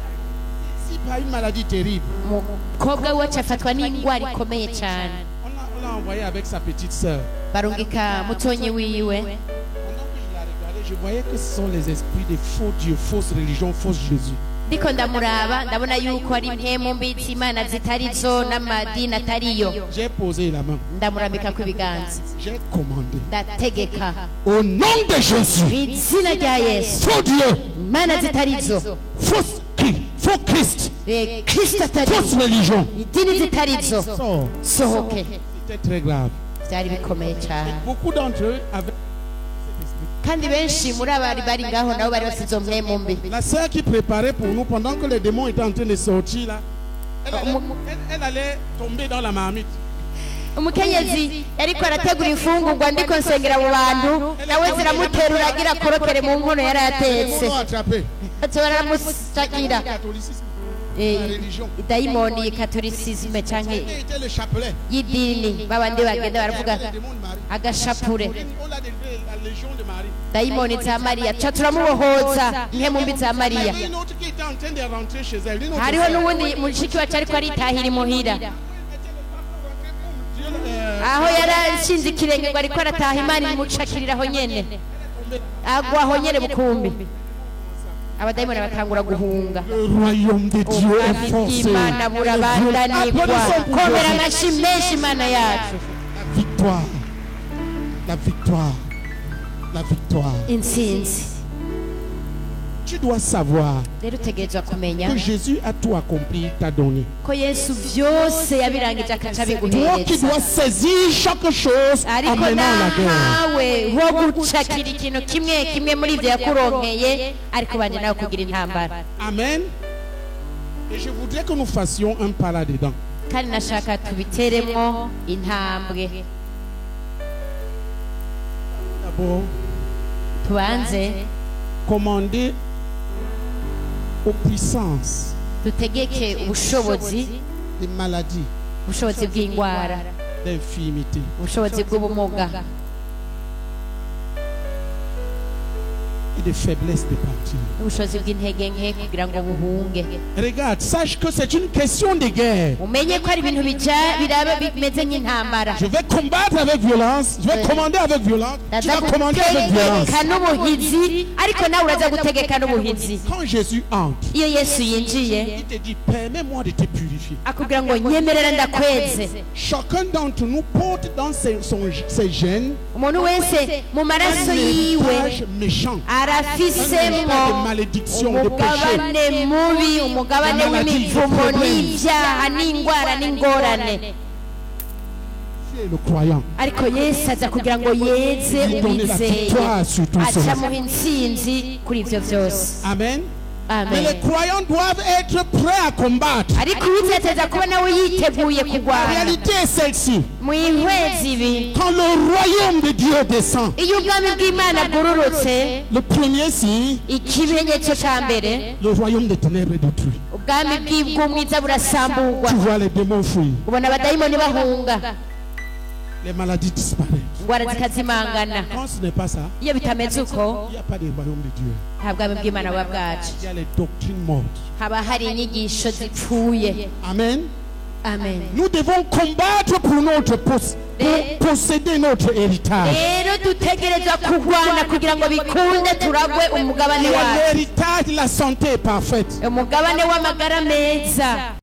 si par une maladie terrible. Umukobwa we afatwa n'indwara ikomeye cyane. On l'a envoyé avec sa petite sœur. Barungika mutonyi wiwe. Pendant que je la regardais, je voyais que ce sont les esprits des faux dieux, fausses religions, fausses Jésus. Ndiko ndamuraba ndabona yuko ari impemu mbi z'Imana zitari zo n'amadini atariyo. J'ai posé la main. Ndamurambika ku biganza. J'ai commandé. Ndategeka. Au nom de Jésus. Izina rya Yesu. Faux Dieu. Imana zitari zo. Faux Christ. Kristo atari. Fausse religion. Idini zitari zo. Sohoke. C'était très grave. Byari bikomeye cyane. Beaucoup d'entre eux avaient. Kandi benshi muri abari bari ngaho nabo bari bafite izo mpemu mbi. La sœur qui préparait pour nous pendant que les démons étaient en train de sortir là, elle allait tomber dans la marmite. Umukenyezi yariko arategura imfungurwa ndiko nsengera mu bantu nawe ziramuterura agira korokere mu nkono yari yatetse. Atobara musakira. Daimoni katolicisme canke yidini babandi bagenda baravuga agashapure. Daimoni za Maria turamubohoza impemu mbi za Maria. Hariho n'ubundi mushiki wacu ariko aritahira imuhira. Aho yarashinze ikirenge ngo ariko arataha Imana imucakirira aho nyene. Agwa aho nyene bukumbi. Abadayimoni batangura guhunga. Le royaume de Dieu est forcé. Imana burabandanirwa. Komera amashi menshi Imana yacu. La victoire. La victoire. La victoire. Intsinzi. Tu dois savoir Rero utegerezwa kumenya que Jésus a tout accompli, t'a donné. ko Yesu byose yabirangije akaca Toi qui biguhereza. dois saisir chaque chose Ariko amenant la guerre. nawe wo gucakira ikintu kimwe kimwe muri ibyo yakuronkeye ariko banje nawe kugira intambara. Amen. Et je voudrais que nous fassions un pas là-dedans. Kandi nashaka tubiteremo intambwe. D'abord, Tubanze commander aux puissances dutegeke ubushobozi des maladies, ubushobozi bw'indwara d'infirmité. ubushobozi bw'ubumuga Et de faiblesse de partir. ubushobozi bw'intege nke kugira ngo buhunge. Regarde, sache que c'est une question de guerre. umenye ko ari ibintu biraba bimeze nk'intambara. Je vais combattre avec violence, je vais commander avec violence, tu vas commander avec violence. gutegeka n'ubuhizi ariko nawe uraza gutegeka n'ubuhizi. Quand Jésus entre, iyo Yesu yinjiye il te dit, permets-moi de te purifier. akubwira ngo nyemerera ndakweze. Chacun d'entre nous porte dans ses gènes umuntu wese mu maraso yiwe héritage méchant. arafisemo umugabane mubi, umugabane w'imivumo n'ibyaha n'indwara n'ingorane. C'est le croyant. ariko Yesu aza kugira ngo yeze umwizeye, acamuha intsinzi kuri ibyo byose. Amen. Mais Amen. les croyants doivent être prêts à combattre. ariko uwizeye ateza kuba nawe yiteguye La kurwana. réalité est celle-ci. mwihweze ibi, Quand le royaume de Dieu descend, iyo ubwami bw'Imana bwururutse, le premier signe, ikimenyetso cya mbere le royaume des ténèbres est détruit. ubwami bw'umwiza burasamburwa, Tu vois les démons fuir, ubona abadayimoni bahunga, les maladies disparaissent. indwara zikazimangana. Quand ce n'est pas ça, iyo bitameze uko il n'y a pas de royaume de Dieu. nta bwami bw'Imana buba bwacu, Il y a les doctrines mortes. haba hari inyigisho zipfuye. Amen. Amen. Nous devons combattre pour posséder notre héritage. rero dutegerezwa kurwana kugira ngo bikunde turagwe umugabane Il y a wacu, l'héritage de la santé parfaite. umugabane w'amagara meza.